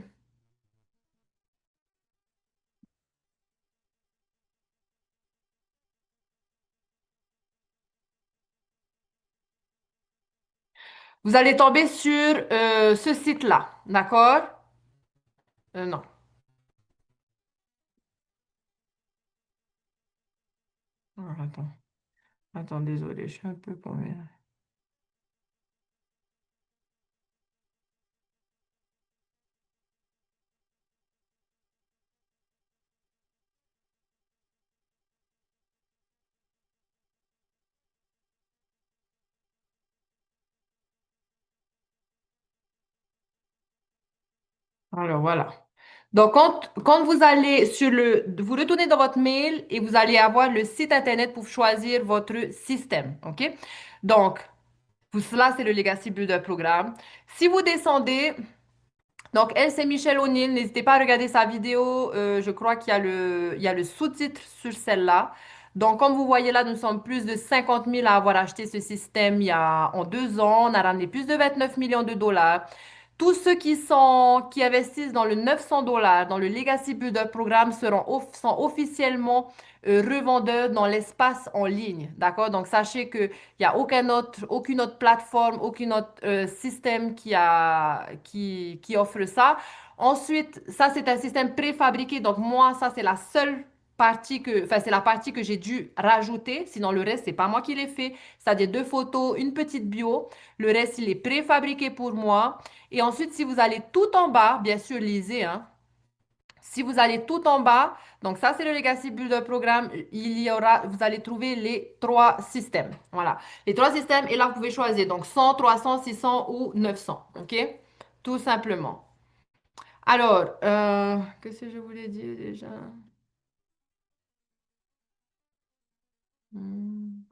vous allez tomber sur ce site-là, d'accord? Non. Alors, attends, désolé, je suis un peu paumée. Alors, voilà. Donc, quand vous allez vous retournez dans votre mail et vous allez avoir le site Internet pour choisir votre système. OK? Donc, cela, c'est le Legacy Builder Programme. Si vous descendez, donc, elle, c'est Michelle O'Neill. N'hésitez pas à regarder sa vidéo. Je crois qu'il y a il y a le sous-titre sur celle-là. Donc, comme vous voyez là, nous sommes plus de 50 000 à avoir acheté ce système en 2 ans. On a ramené plus de 29 millions de dollars. Tous ceux qui investissent dans le 900 $, dans le Legacy Builder Programme, sont officiellement revendeurs dans l'espace en ligne. D'accord? Donc, sachez qu'il n'y a aucune autre plateforme, aucun autre système qui offre ça. Ensuite, ça, c'est un système préfabriqué. Donc, moi, ça, c'est la seule enfin, c'est la partie que j'ai dû rajouter. Sinon, le reste, c'est pas moi qui l'ai fait. C'est-à-dire 2 photos, une petite bio. Le reste, il est préfabriqué pour moi. Et ensuite, si vous allez tout en bas, bien sûr, lisez, hein. Si vous allez tout en bas, donc ça, c'est le Legacy Builder Programme, vous allez trouver les 3 systèmes. Voilà. Les 3 systèmes, et là, vous pouvez choisir. Donc, 100, 300, 600 ou 900. OK? Tout simplement. Alors, qu'est-ce que je voulais dire déjà? Hmm.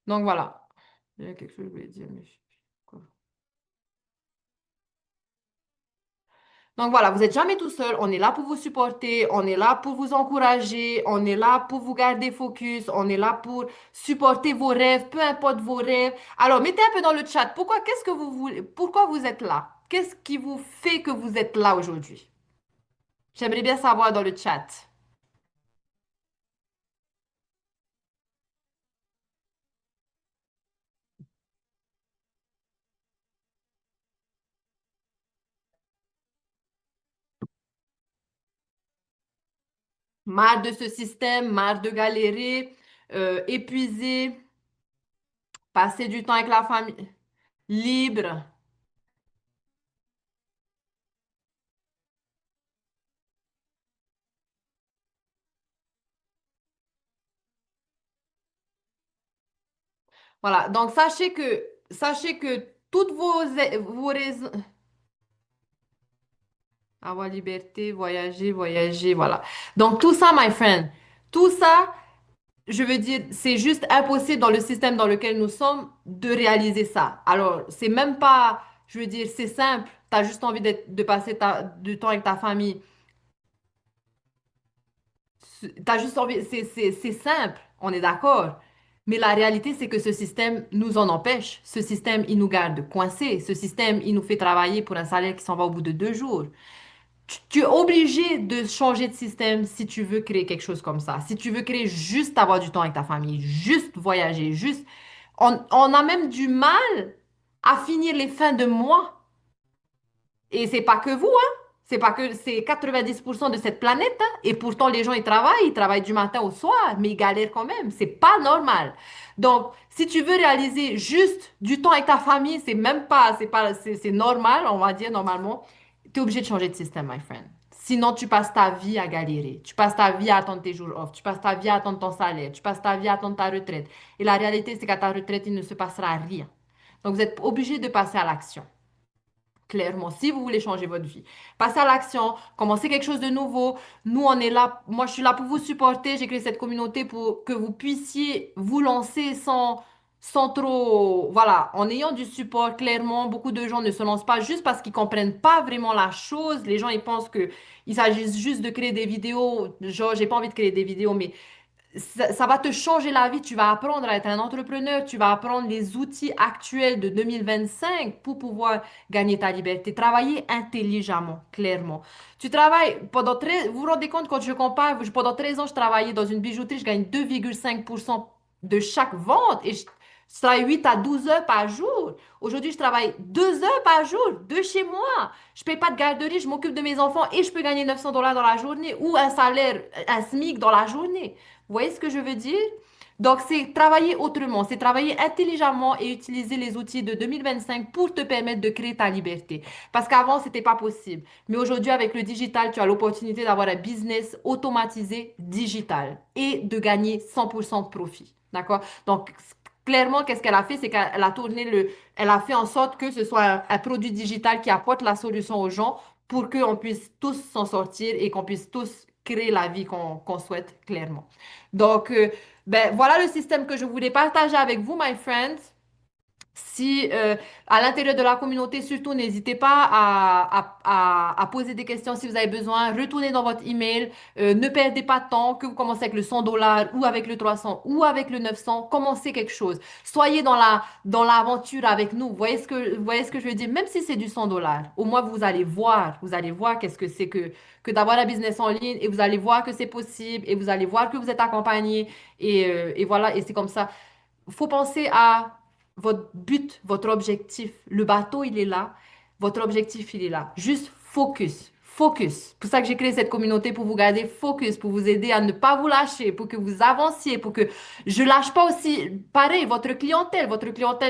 Donc, voilà. Il y a quelque chose que je voulais dire, mais je sais plus quoi. Donc voilà, vous n'êtes jamais tout seul. On est là pour vous supporter, on est là pour vous encourager, on est là pour vous garder focus, on est là pour supporter vos rêves, peu importe vos rêves. Alors, mettez un peu dans le chat. Qu'est-ce que vous voulez, pourquoi vous êtes là? Qu'est-ce qui vous fait que vous êtes là aujourd'hui? J'aimerais bien savoir dans le chat. Marre de ce système, marre de galérer, épuisé, passer du temps avec la famille, libre. Voilà. Donc, sachez que toutes vos raisons. Avoir liberté, voyager, voyager, voilà. Donc, tout ça, my friend, tout ça, je veux dire, c'est juste impossible dans le système dans lequel nous sommes de réaliser ça. Alors, c'est même pas, je veux dire, c'est simple. Tu as juste envie de passer du temps avec ta famille. T'as juste envie, c'est simple, on est d'accord. Mais la réalité, c'est que ce système nous en empêche. Ce système, il nous garde coincés. Ce système, il nous fait travailler pour un salaire qui s'en va au bout de 2 jours. Tu es obligé de changer de système si tu veux créer quelque chose comme ça. Si tu veux créer juste avoir du temps avec ta famille, juste voyager, juste... On a même du mal à finir les fins de mois. Et c'est pas que vous, hein. C'est 90% de cette planète, hein. Et pourtant, les gens, ils travaillent du matin au soir, mais ils galèrent quand même. C'est pas normal. Donc, si tu veux réaliser juste du temps avec ta famille, c'est normal, on va dire normalement. Tu es obligé de changer de système, my friend. Sinon, tu passes ta vie à galérer. Tu passes ta vie à attendre tes jours off. Tu passes ta vie à attendre ton salaire. Tu passes ta vie à attendre ta retraite. Et la réalité, c'est qu'à ta retraite, il ne se passera rien. Donc, vous êtes obligé de passer à l'action. Clairement, si vous voulez changer votre vie, passez à l'action, commencez quelque chose de nouveau. Nous, on est là, moi, je suis là pour vous supporter. J'ai créé cette communauté pour que vous puissiez vous lancer sans trop, voilà, en ayant du support. Clairement, beaucoup de gens ne se lancent pas juste parce qu'ils comprennent pas vraiment la chose. Les gens, ils pensent que il s'agit juste de créer des vidéos. Genre, j'ai pas envie de créer des vidéos, mais ça va te changer la vie. Tu vas apprendre à être un entrepreneur. Tu vas apprendre les outils actuels de 2025 pour pouvoir gagner ta liberté. Travailler intelligemment, clairement. Vous vous rendez compte quand je compare, pendant 13 ans, je travaillais dans une bijouterie, je gagne 2,5% de chaque vente et je travaille 8 à 12 heures par jour. Aujourd'hui, je travaille 2 heures par jour de chez moi. Je paye pas de garderie, je m'occupe de mes enfants et je peux gagner 900 $ dans la journée ou un salaire, un SMIC dans la journée. Vous voyez ce que je veux dire? Donc, c'est travailler autrement, c'est travailler intelligemment et utiliser les outils de 2025 pour te permettre de créer ta liberté. Parce qu'avant, c'était pas possible. Mais aujourd'hui, avec le digital, tu as l'opportunité d'avoir un business automatisé digital et de gagner 100% de profit. D'accord? Donc, clairement, qu'est-ce qu'elle a fait? C'est qu'elle a elle a fait en sorte que ce soit un produit digital qui apporte la solution aux gens pour qu'on puisse tous s'en sortir et qu'on puisse tous créer la vie qu'on souhaite clairement. Donc, ben, voilà le système que je voulais partager avec vous, my friends. Si à l'intérieur de la communauté, surtout, n'hésitez pas à poser des questions si vous avez besoin. Retournez dans votre email. Ne perdez pas de temps, que vous commencez avec le 100 dollars ou avec le 300 ou avec le 900. Commencez quelque chose. Soyez dans l'aventure avec nous. Vous voyez ce que je veux dire? Même si c'est du 100 dollars, au moins vous allez voir qu'est-ce que c'est que d'avoir un business en ligne et vous allez voir que c'est possible et vous allez voir que vous êtes accompagné et voilà, et c'est comme ça. Il faut penser à votre but, votre objectif. Le bateau, il est là. Votre objectif, il est là. Juste focus. Focus. C'est pour ça que j'ai créé cette communauté pour vous garder focus, pour vous aider à ne pas vous lâcher, pour que vous avanciez, pour que je lâche pas aussi. Pareil, votre clientèle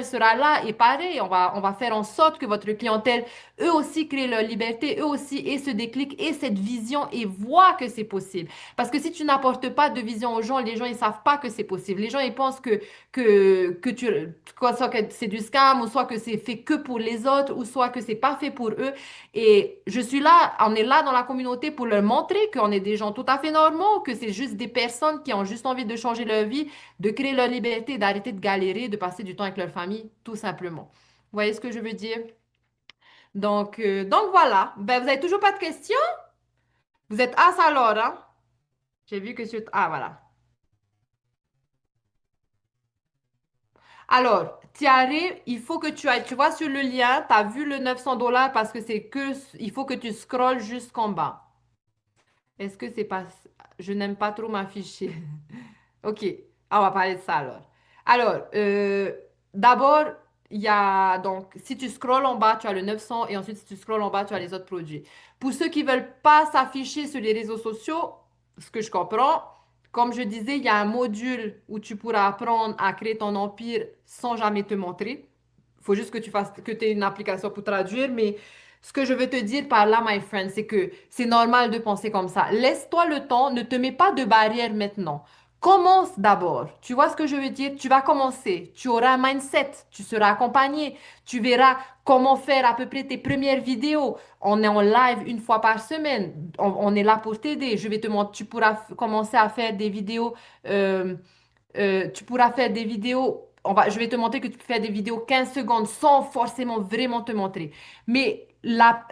sera là et pareil, on va faire en sorte que votre clientèle, eux aussi, crée leur liberté, eux aussi, aient ce déclic et cette vision et voient que c'est possible. Parce que si tu n'apportes pas de vision aux gens, les gens, ils savent pas que c'est possible. Les gens, ils pensent soit que c'est du scam, ou soit que c'est fait que pour les autres, ou soit que c'est pas fait pour eux. Et je suis là, on est là dans la communauté pour leur montrer qu'on est des gens tout à fait normaux, que c'est juste des personnes qui ont juste envie de changer leur vie, de créer leur liberté, d'arrêter de galérer, de passer du temps avec leur famille, tout simplement. Vous voyez ce que je veux dire? Donc voilà. Ben, vous avez toujours pas de questions? Vous êtes as alors, hein? J'ai vu que sur... Ah, voilà. Alors, Thierry, il faut que tu ailles, tu vois sur le lien, tu as vu le 900 dollars parce que il faut que tu scrolles jusqu'en bas. Est-ce que c'est pas, je n'aime pas trop m'afficher. Ok, on va parler de ça alors. Alors, d'abord, il y a donc, si tu scrolles en bas, tu as le 900 et ensuite, si tu scrolles en bas, tu as les autres produits. Pour ceux qui veulent pas s'afficher sur les réseaux sociaux, ce que je comprends, comme je disais, il y a un module où tu pourras apprendre à créer ton empire sans jamais te montrer. Il faut juste que que tu aies une application pour traduire, mais ce que je veux te dire par là, my friend, c'est que c'est normal de penser comme ça. Laisse-toi le temps, ne te mets pas de barrière maintenant. Commence d'abord. Tu vois ce que je veux dire? Tu vas commencer. Tu auras un mindset. Tu seras accompagné. Tu verras comment faire à peu près tes premières vidéos. On est en live une fois par semaine. On est là pour t'aider. Je vais te montrer. Tu pourras commencer à faire des vidéos. Tu pourras faire des vidéos. Je vais te montrer que tu peux faire des vidéos 15 secondes sans forcément vraiment te montrer. Mais la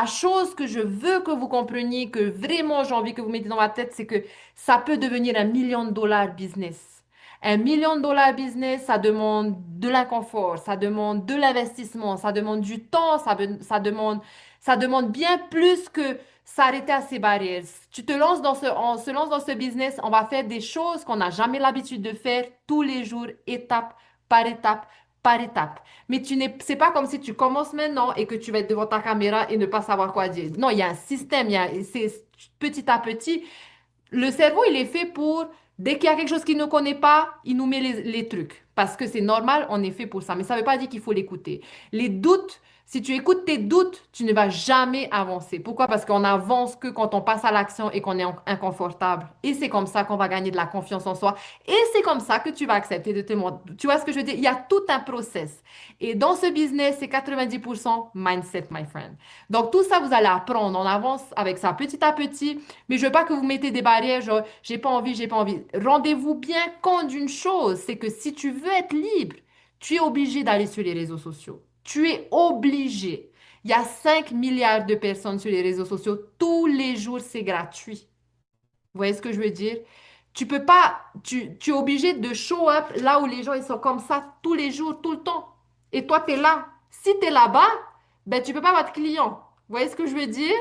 chose que je veux que vous compreniez, que vraiment j'ai envie que vous mettez dans ma tête, c'est que ça peut devenir un million de dollars business. Un million de dollars business, ça demande de l'inconfort, ça demande de l'investissement, ça demande du temps, ça demande bien plus que s'arrêter à ces barrières. On se lance dans ce business, on va faire des choses qu'on n'a jamais l'habitude de faire tous les jours, étape par étape par étape. Mais c'est pas comme si tu commences maintenant et que tu vas être devant ta caméra et ne pas savoir quoi dire. Non, il y a un système, c'est petit à petit. Le cerveau, il est fait pour, dès qu'il y a quelque chose qu'il ne connaît pas, il nous met les trucs. Parce que c'est normal, on est fait pour ça. Mais ça ne veut pas dire qu'il faut l'écouter. Les doutes, si tu écoutes tes doutes, tu ne vas jamais avancer. Pourquoi? Parce qu'on avance que quand on passe à l'action et qu'on est inconfortable. Et c'est comme ça qu'on va gagner de la confiance en soi. Et c'est comme ça que tu vas accepter de te montrer. Tu vois ce que je veux dire? Il y a tout un process. Et dans ce business, c'est 90% mindset, my friend. Donc, tout ça, vous allez apprendre. On avance avec ça petit à petit. Mais je veux pas que vous mettez des barrières, genre, j'ai pas envie, j'ai pas envie. Rendez-vous bien compte d'une chose, c'est que si tu veux être libre, tu es obligé d'aller sur les réseaux sociaux. Tu es obligé. Il y a 5 milliards de personnes sur les réseaux sociaux. Tous les jours, c'est gratuit. Vous voyez ce que je veux dire? Tu peux pas, tu es obligé de show up là où les gens ils sont comme ça tous les jours, tout le temps. Et toi, tu es là. Si tu es là-bas, ben, tu peux pas avoir de clients. Vous voyez ce que je veux dire?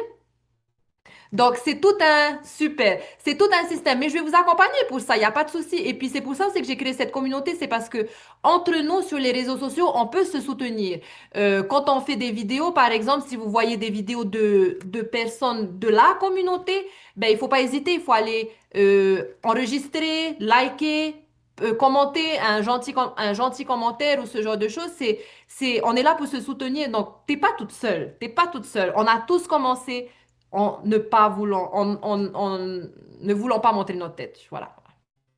Donc, c'est tout un système. Mais je vais vous accompagner pour ça, il n'y a pas de souci. Et puis, c'est pour ça aussi que j'ai créé cette communauté, c'est parce que entre nous, sur les réseaux sociaux, on peut se soutenir. Quand on fait des vidéos, par exemple, si vous voyez des vidéos de personnes de la communauté, ben, il faut pas hésiter, il faut aller enregistrer, liker, commenter un gentil commentaire ou ce genre de choses. On est là pour se soutenir. Donc, t'es pas toute seule. T'es pas toute seule. On a tous commencé en ne pas voulant, en ne voulant pas montrer notre tête. Voilà.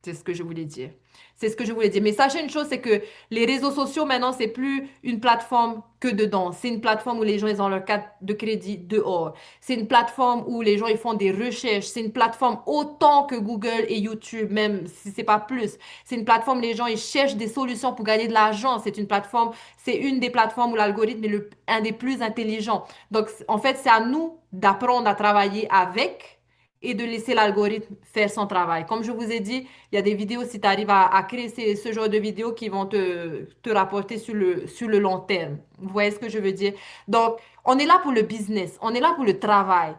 C'est ce que je voulais dire. C'est ce que je voulais dire. Mais sachez une chose, c'est que les réseaux sociaux, maintenant, c'est plus une plateforme que dedans. C'est une plateforme où les gens, ils ont leur carte de crédit dehors. C'est une plateforme où les gens, ils font des recherches. C'est une plateforme autant que Google et YouTube, même si c'est pas plus. C'est une plateforme où les gens, ils cherchent des solutions pour gagner de l'argent. C'est une plateforme, c'est une des plateformes où l'algorithme est un des plus intelligents. Donc, en fait, c'est à nous d'apprendre à travailler avec et de laisser l'algorithme faire son travail. Comme je vous ai dit, il y a des vidéos, si tu arrives à créer ce genre de vidéos qui vont te rapporter sur le long terme. Vous voyez ce que je veux dire? Donc, on est là pour le business, on est là pour le travail.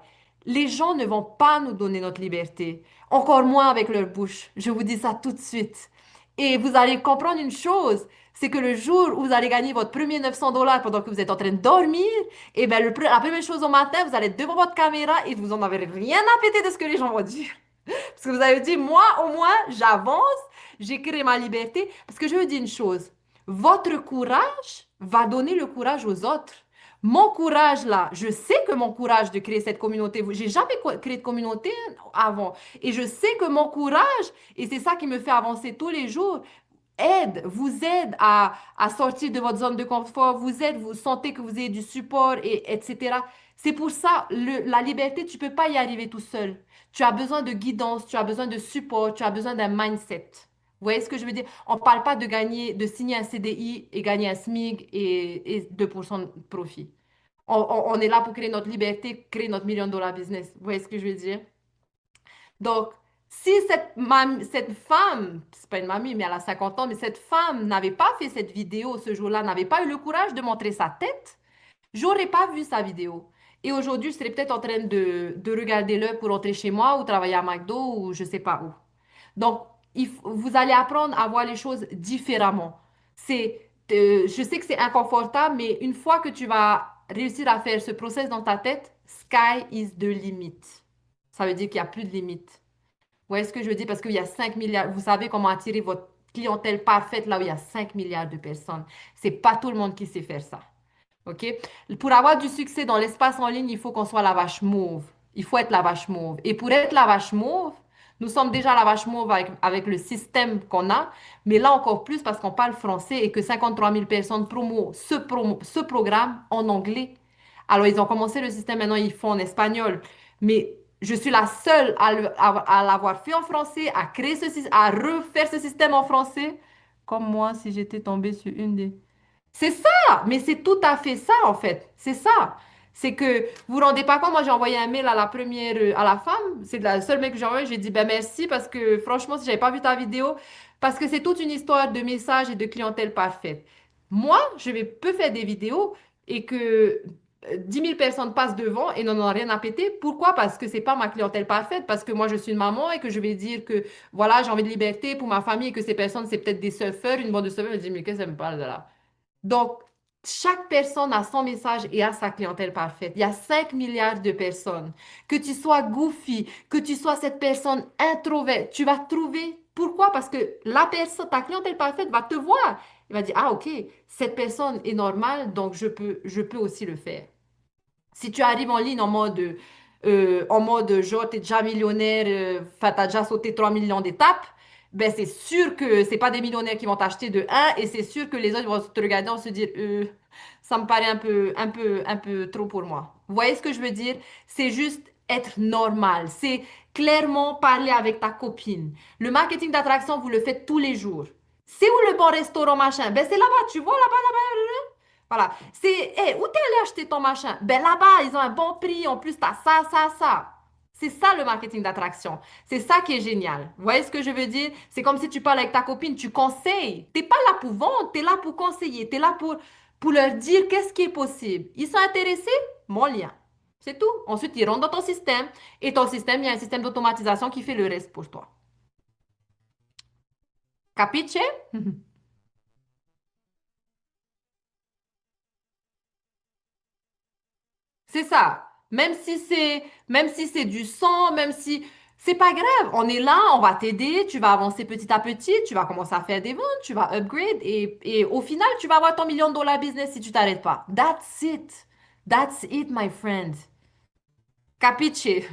Les gens ne vont pas nous donner notre liberté, encore moins avec leur bouche. Je vous dis ça tout de suite. Et vous allez comprendre une chose, c'est que le jour où vous allez gagner votre premier 900 $ pendant que vous êtes en train de dormir, et bien, la première chose au matin, vous allez être devant votre caméra et vous en avez rien à péter de ce que les gens vont dire. Parce que vous avez dit, moi, au moins, j'avance, j'ai créé ma liberté. Parce que je veux dire une chose, votre courage va donner le courage aux autres. Mon courage, là, je sais que mon courage de créer cette communauté, j'ai jamais créé de communauté avant. Et je sais que mon courage, et c'est ça qui me fait avancer tous les jours, vous aide à sortir de votre zone de confort, vous aide, vous sentez que vous avez du support, et, etc. C'est pour ça, la liberté, tu peux pas y arriver tout seul. Tu as besoin de guidance, tu as besoin de support, tu as besoin d'un mindset. Vous voyez ce que je veux dire? On ne parle pas de gagner, de signer un CDI et gagner un SMIC et 2% de profit. On est là pour créer notre liberté, créer notre million-dollar business. Vous voyez ce que je veux dire? Donc, si cette femme, c'est pas une mamie, mais elle a 50 ans, mais cette femme n'avait pas fait cette vidéo ce jour-là, n'avait pas eu le courage de montrer sa tête, j'aurais pas vu sa vidéo. Et aujourd'hui, je serais peut-être en train de regarder l'heure pour rentrer chez moi ou travailler à McDo ou je sais pas où. Donc, vous allez apprendre à voir les choses différemment. Je sais que c'est inconfortable, mais une fois que tu vas réussir à faire ce process dans ta tête, sky is the limit. Ça veut dire qu'il n'y a plus de limite. Vous voyez ce que je veux dire? Parce qu'il y a 5 milliards. Vous savez comment attirer votre clientèle parfaite là où il y a 5 milliards de personnes. C'est pas tout le monde qui sait faire ça. OK? Pour avoir du succès dans l'espace en ligne, il faut qu'on soit la vache mauve. Il faut être la vache mauve. Et pour être la vache mauve, nous sommes déjà la vache mauve avec le système qu'on a, mais là encore plus parce qu'on parle français et que 53 000 personnes ce programme en anglais. Alors, ils ont commencé le système, maintenant ils font en espagnol. Mais je suis la seule à l'avoir fait en français, à créer à refaire ce système en français. Comme moi, si j'étais tombée sur une des... C'est ça, mais c'est tout à fait ça en fait. C'est ça. C'est que vous vous rendez pas compte, moi j'ai envoyé un mail à la première, à la femme, c'est la seule mail que j'ai envoyé, j'ai dit ben merci parce que franchement si j'avais pas vu ta vidéo, parce que c'est toute une histoire de messages et de clientèle parfaite. Moi, peux faire des vidéos et que 10 000 personnes passent devant et n'en ont rien à péter. Pourquoi? Parce que c'est pas ma clientèle parfaite, parce que moi je suis une maman et que je vais dire que voilà, j'ai envie de liberté pour ma famille et que ces personnes c'est peut-être des surfeurs, une bande de surfeurs, je me dis mais qu'est-ce que ça me parle de là? Donc, chaque personne a son message et a sa clientèle parfaite. Il y a 5 milliards de personnes. Que tu sois goofy, que tu sois cette personne introvertie, tu vas trouver. Pourquoi? Parce que la personne, ta clientèle parfaite va te voir. Il va dire, ah, OK, cette personne est normale, donc je peux aussi le faire. Si tu arrives en ligne en mode genre, t'es déjà millionnaire, t'as déjà sauté 3 millions d'étapes, ben c'est sûr que c'est pas des millionnaires qui vont t'acheter de un et c'est sûr que les autres vont te regarder et se dire, ça me paraît un peu trop pour moi. Vous voyez ce que je veux dire? C'est juste être normal. C'est clairement parler avec ta copine. Le marketing d'attraction, vous le faites tous les jours. C'est où le bon restaurant, machin? Ben c'est là-bas, tu vois, là-bas. Voilà. Où t'es allé acheter ton machin? Ben là-bas, ils ont un bon prix. En plus, t'as ça, ça, ça. C'est ça le marketing d'attraction. C'est ça qui est génial. Vous voyez ce que je veux dire? C'est comme si tu parles avec ta copine, tu conseilles. T'es pas là pour vendre, t'es là pour conseiller. T'es là pour leur dire qu'est-ce qui est possible. Ils sont intéressés? Mon lien. C'est tout. Ensuite, ils rentrent dans ton système. Et ton système, il y a un système d'automatisation qui fait le reste pour toi. Capiche? C'est ça. Même si c'est du sang, même si c'est pas grave, on est là, on va t'aider, tu vas avancer petit à petit, tu vas commencer à faire des ventes, tu vas upgrade et au final, tu vas avoir ton million-dollar business si tu t'arrêtes pas. That's it. That's it, my friend. Capiche?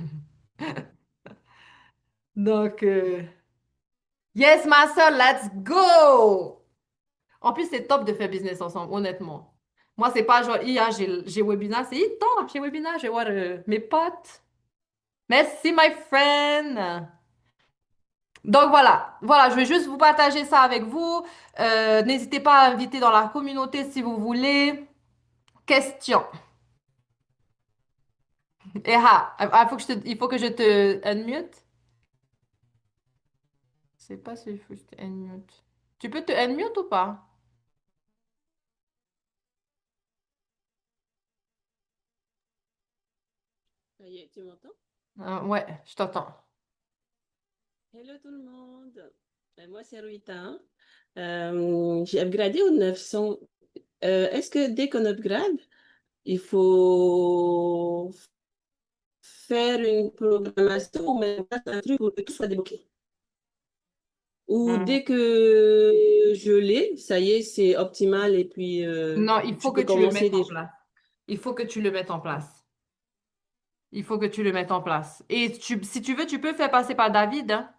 Donc, Yes, ma soeur, let's go! En plus, c'est top de faire business ensemble, honnêtement. Moi, c'est pas genre, IA, j'ai webinar, c'est top, j'ai webinar, je vais voir mes potes. Merci, my friend. Donc voilà, je vais juste vous partager ça avec vous. N'hésitez pas à inviter dans la communauté si vous voulez. Question. Il faut que je te unmute. Je sais pas si je te unmute. Tu peux te unmute ou pas? Ça y est, tu m'entends? Ouais, je t'entends. Hello tout le monde. Moi, c'est Ruita, hein. J'ai upgradé au 900. Est-ce que dès qu'on upgrade, il faut faire une programmation ou mettre en place un truc pour que tout soit débloqué? Ou Hmm. dès que je l'ai, ça y est, c'est optimal et puis Non, il faut tu que peux tu le mettes commencer en déjà. place. Il faut que tu le mettes en place. Il faut que tu le mettes en place. Et si tu veux, tu peux faire passer par David, hein.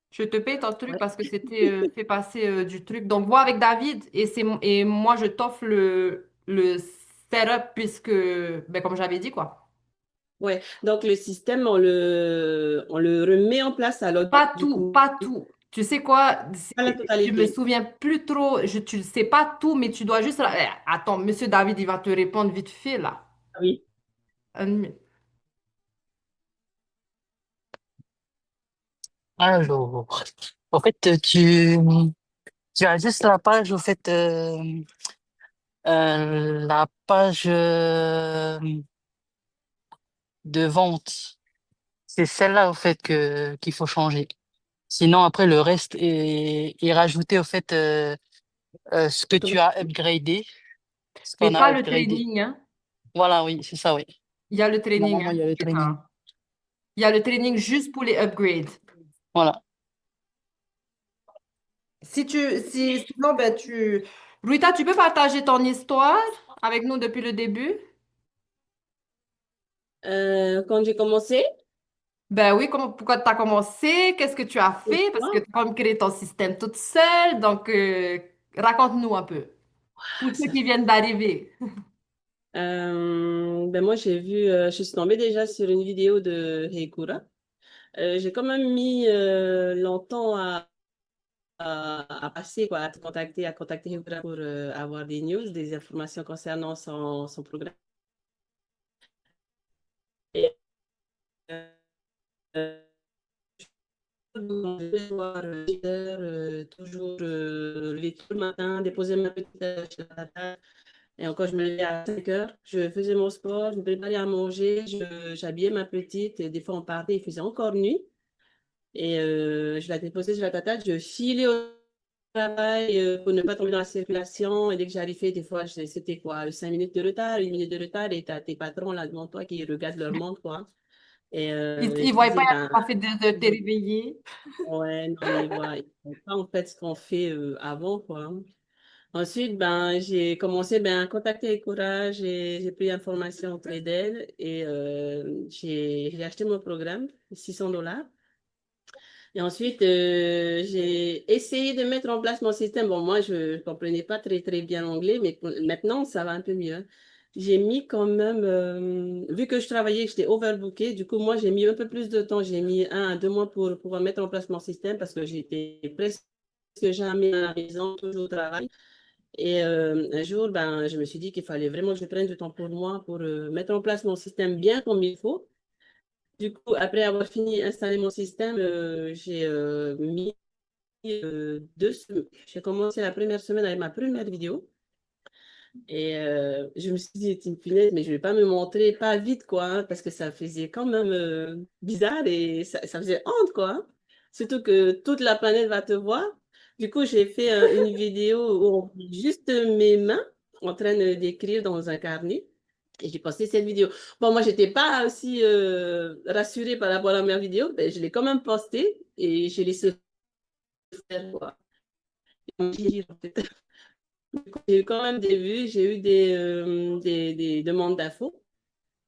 Je te paye ton truc Ouais. parce que c'était fait passer du truc. Donc, vois avec David et moi, je t'offre le setup puisque, ben, comme j'avais dit, quoi. Ouais. Donc, le système, on le remet en place alors Pas du tout, coup, pas tout. Tu sais quoi? pas la Je me totalité. souviens plus trop. Tu ne sais pas tout, mais tu dois juste. Attends, Monsieur David, il va te répondre vite fait, là. Oui. Une Alors, en fait, tu as juste la page, au fait, la page de vente. C'est celle-là, au fait, qu'il faut changer. Sinon, après, le reste est rajouté, au fait, ce que tu as upgradé, ce Mais qu'on a pas le upgradé. training, hein. Voilà, oui, c'est ça, oui. Il y a le training, Normalement, hein. il y a le C'est training. ça. Il y a le training juste pour les upgrades. Voilà. Sinon, ben, Rita, tu peux partager ton histoire avec nous depuis le début? Quand j'ai commencé, Ben oui, pourquoi tu as commencé? Qu'est-ce que tu as fait? Parce que pourquoi? tu as comme créé ton système toute seule. Donc, raconte-nous un peu. Pour ceux Ça qui fait- viennent d'arriver. Ben moi, j'ai vu, je suis tombée déjà sur une vidéo de Heikura. J'ai quand même mis longtemps à passer, quoi, à contacter Heikura pour avoir des news, des informations concernant son programme. Et, euh, devoir, toujours lever tout le matin, déposer ma petite chez la tata. Et encore, je me levais à 5 heures, je faisais mon sport, je me préparais à manger, j'habillais ma petite, et des fois on partait, il faisait encore nuit. Et je la déposais sur la tata, je filais au travail pour ne pas tomber dans la circulation. Et dès que j'arrivais, des fois, c'était quoi, 5 minutes de retard, 1 minute de retard, et t'as tes patrons là devant toi qui regardent leur montre, quoi. Et Ils je ne voient pas, disais, ben, ça fait 2 heures, t'es réveillé. ouais, non, ils voient pas en fait ce qu'on fait avant, quoi. Ensuite, ben, j'ai commencé ben, à contacter Ecora, j'ai pris information auprès d'elle et j'ai acheté mon programme, 600 $. Et ensuite, j'ai essayé de mettre en place mon système. Bon, moi, je ne comprenais pas très, très bien l'anglais, mais maintenant, ça va un peu mieux. J'ai mis quand même, vu que je travaillais, j'étais overbookée, du coup, moi, j'ai mis un peu plus de temps. J'ai mis 1 à 2 mois pour pouvoir mettre en place mon système parce que j'étais presque jamais à la maison, toujours au travail. Et un jour, ben, je me suis dit qu'il fallait vraiment que je prenne du temps pour moi, pour mettre en place mon système bien comme il faut. Du coup, après avoir fini d'installer mon système, j'ai mis 2 semaines. J'ai commencé la première semaine avec ma première vidéo. Et je me suis dit, c'est une punaise, mais je ne vais pas me montrer pas vite, quoi, hein, parce que ça faisait quand même bizarre et ça faisait honte, quoi, hein. Surtout que toute la planète va te voir. Du coup, j'ai fait une vidéo où on voit juste mes mains en train d'écrire dans un carnet. Et j'ai posté cette vidéo. Bon, moi, je n'étais pas aussi rassurée par rapport à ma vidéo, mais je l'ai quand même postée et je l'ai laissé faire, quoi. J'ai eu quand même des vues, j'ai eu des demandes d'infos.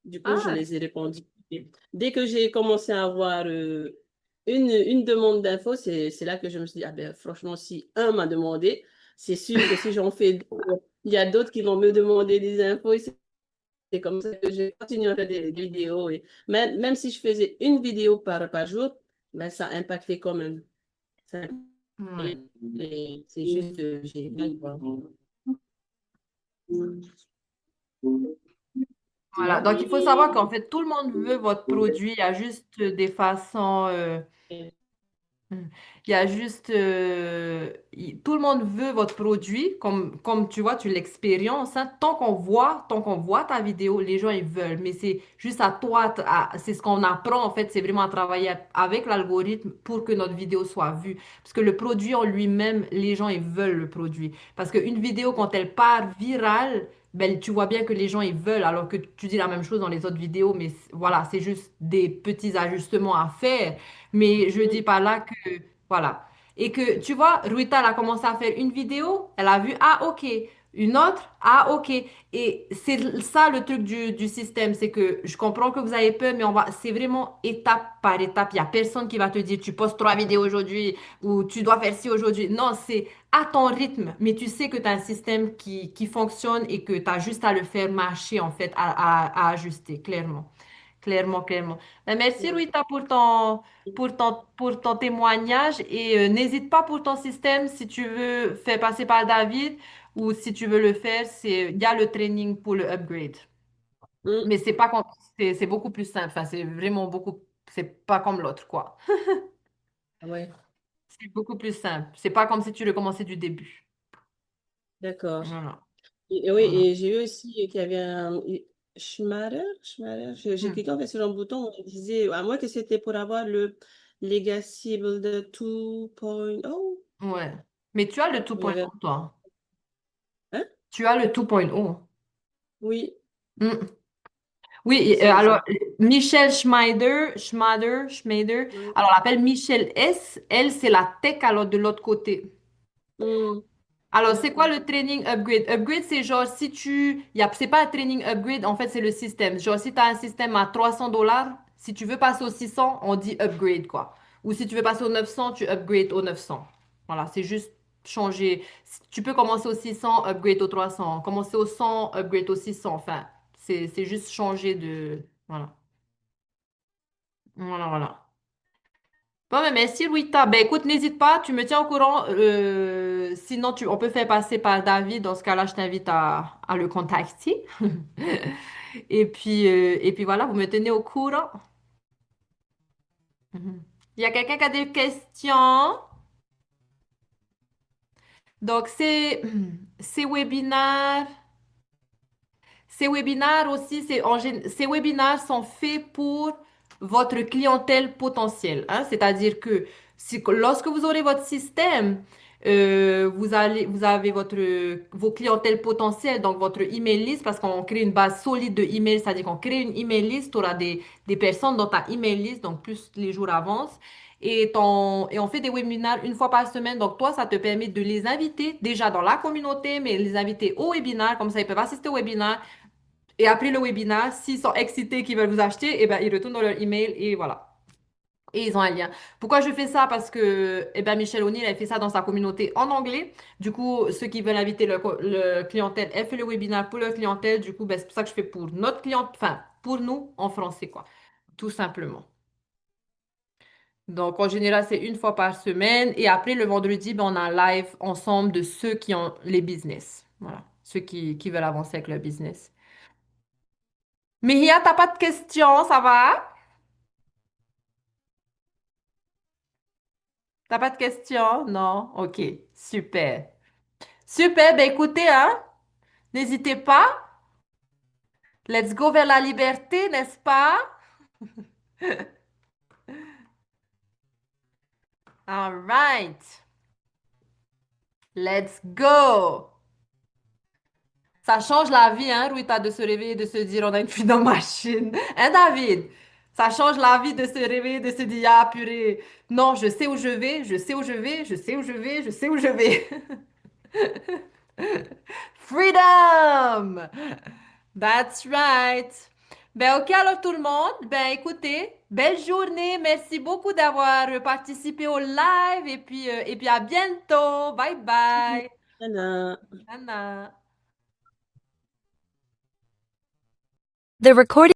Du coup, je Ah, les ai répondues. Dès que j'ai commencé à avoir une demande d'info, c'est là que je me suis dit, ah ben franchement, si un m'a demandé, c'est sûr que si j'en fais d'autres, il y a d'autres qui vont me demander des infos. Et c'est comme ça que j'ai continué à faire des vidéos. Et même si je faisais une vidéo par jour, ben, ça impactait quand même. Ça Ouais. impactait. Et c'est juste génial, quoi. Tu Voilà. vois? Donc, il faut savoir qu'en fait, tout le monde veut votre produit. Il y a juste des façons. Mm. Il y a juste, tout le monde veut votre produit, comme tu vois, tu l'expériences, hein. Tant qu'on voit ta vidéo, les gens, ils veulent. Mais c'est juste à toi, c'est ce qu'on apprend, en fait, c'est vraiment à travailler avec l'algorithme pour que notre vidéo soit vue. Parce que le produit en lui-même, les gens, ils veulent le produit. Parce qu'une vidéo, quand elle part virale, ben, tu vois bien que les gens, ils veulent, alors que tu dis la même chose dans les autres vidéos, mais voilà, c'est juste des petits ajustements à faire. Mais je dis pas là que, voilà. Et que, tu vois, Ruita, elle a commencé à faire une vidéo, elle a vu, ah, ok. Une autre, ah, ok. Et c'est ça le truc du système, c'est que je comprends que vous avez peur, mais c'est vraiment étape par étape. Il n'y a personne qui va te dire, tu postes 3 vidéos aujourd'hui ou tu dois faire ci aujourd'hui. Non, c'est à ton rythme. Mais tu sais que tu as un système qui fonctionne et que tu as juste à le faire marcher, en fait, à ajuster, clairement. Clairement, clairement. Ben, merci, Ouais. Ruita, pour ton témoignage et n'hésite pas pour ton système si tu veux faire passer par David ou si tu veux le faire, il y a le training pour le upgrade. Mm. Mais c'est pas com- c'est beaucoup plus simple. Enfin, c'est vraiment beaucoup, c'est pas comme l'autre, quoi. Ouais, C'est beaucoup plus simple. C'est pas comme si tu le commençais du début. d'accord. Voilà. Et oui, Voilà. et j'ai vu aussi qu'il y avait un Schmader. J'ai Hmm. cliqué en fait sur un bouton, on disait, à moi que c'était pour avoir le Legacy Builder 2.0. Ouais. Mais tu as le Il y avait... 2.0, toi. Hein? Tu as le 2.0. Oui, Hmm. Oui, c'est... alors Michelle Schneider, Ouais. alors on l'appelle Michelle S. Elle, c'est la tech alors de l'autre côté. Hmm, Alors, c'est quoi d'accord. le training upgrade? Upgrade, c'est genre si c'est pas un training upgrade, en fait, c'est le système. Genre, si tu as un système à 300 $, si tu veux passer au 600, on dit upgrade, quoi. Ou si tu veux passer au 900, tu upgrades au 900. Voilà, c'est juste changer. Tu peux commencer au 600, upgrade au 300. Commencer au 100, upgrade au 600. Enfin, c'est juste changer de. Voilà. Voilà, voilà. Bon, mais merci, Louita. Ben, écoute, n'hésite pas, tu me tiens au courant. Sinon, on peut faire passer par David. Dans ce cas-là, je t'invite à le contacter. Et puis voilà, vous me tenez au courant. Mhm. Il y a quelqu'un qui a des questions? Donc, ces webinaires. Ces webinaires aussi, ces webinaires sont faits pour votre clientèle potentielle, hein. C'est-à-dire que lorsque vous aurez votre système, vous avez vos clientèles potentielles, donc votre email list, parce qu'on crée une base solide de email, c'est-à-dire qu'on crée une email list, tu auras des personnes dans ta email list, donc plus les jours avancent. Et on fait des webinaires une fois par semaine. Donc, toi, ça te permet de les inviter déjà dans la communauté, mais les inviter au webinaire. Comme ça, ils peuvent assister au webinaire. Et après le webinaire, s'ils sont excités qu'ils veulent vous acheter, eh ben, ils retournent dans leur email et voilà. Et ils ont un lien. Pourquoi je fais ça? Parce que eh ben, Michelle O'Neill, elle fait ça dans sa communauté en anglais. Du coup, ceux qui veulent inviter le clientèle, elle fait le webinaire pour leur clientèle. Du coup, ben, c'est pour ça que je fais pour notre client, enfin, pour nous en français, quoi. Tout simplement. Donc, en général, c'est une fois par semaine. Et après, le vendredi, ben, on a un live ensemble de ceux qui ont les business. Voilà. Ceux qui veulent avancer avec leur business. Mihia, t'as pas de questions, ça va? T'as pas de questions? Non? OK. Super. Super. Ben écoutez, hein, n'hésitez pas. Let's go vers la liberté, n'est-ce pas? All right. Let's go. Ça change la vie, hein, Rita, de se réveiller et de se dire on a une fuite dans machine. Hein, David? Ça change la vie de se réveiller, de se dire, ah, purée, non, je sais où je vais, je sais où je vais, je sais où je vais, je sais où je vais. Freedom! That's right. Ben, ok, alors tout le monde, ben écoutez, belle journée, merci beaucoup d'avoir participé au live et puis à bientôt. Bye bye. Voilà. Anna. The recording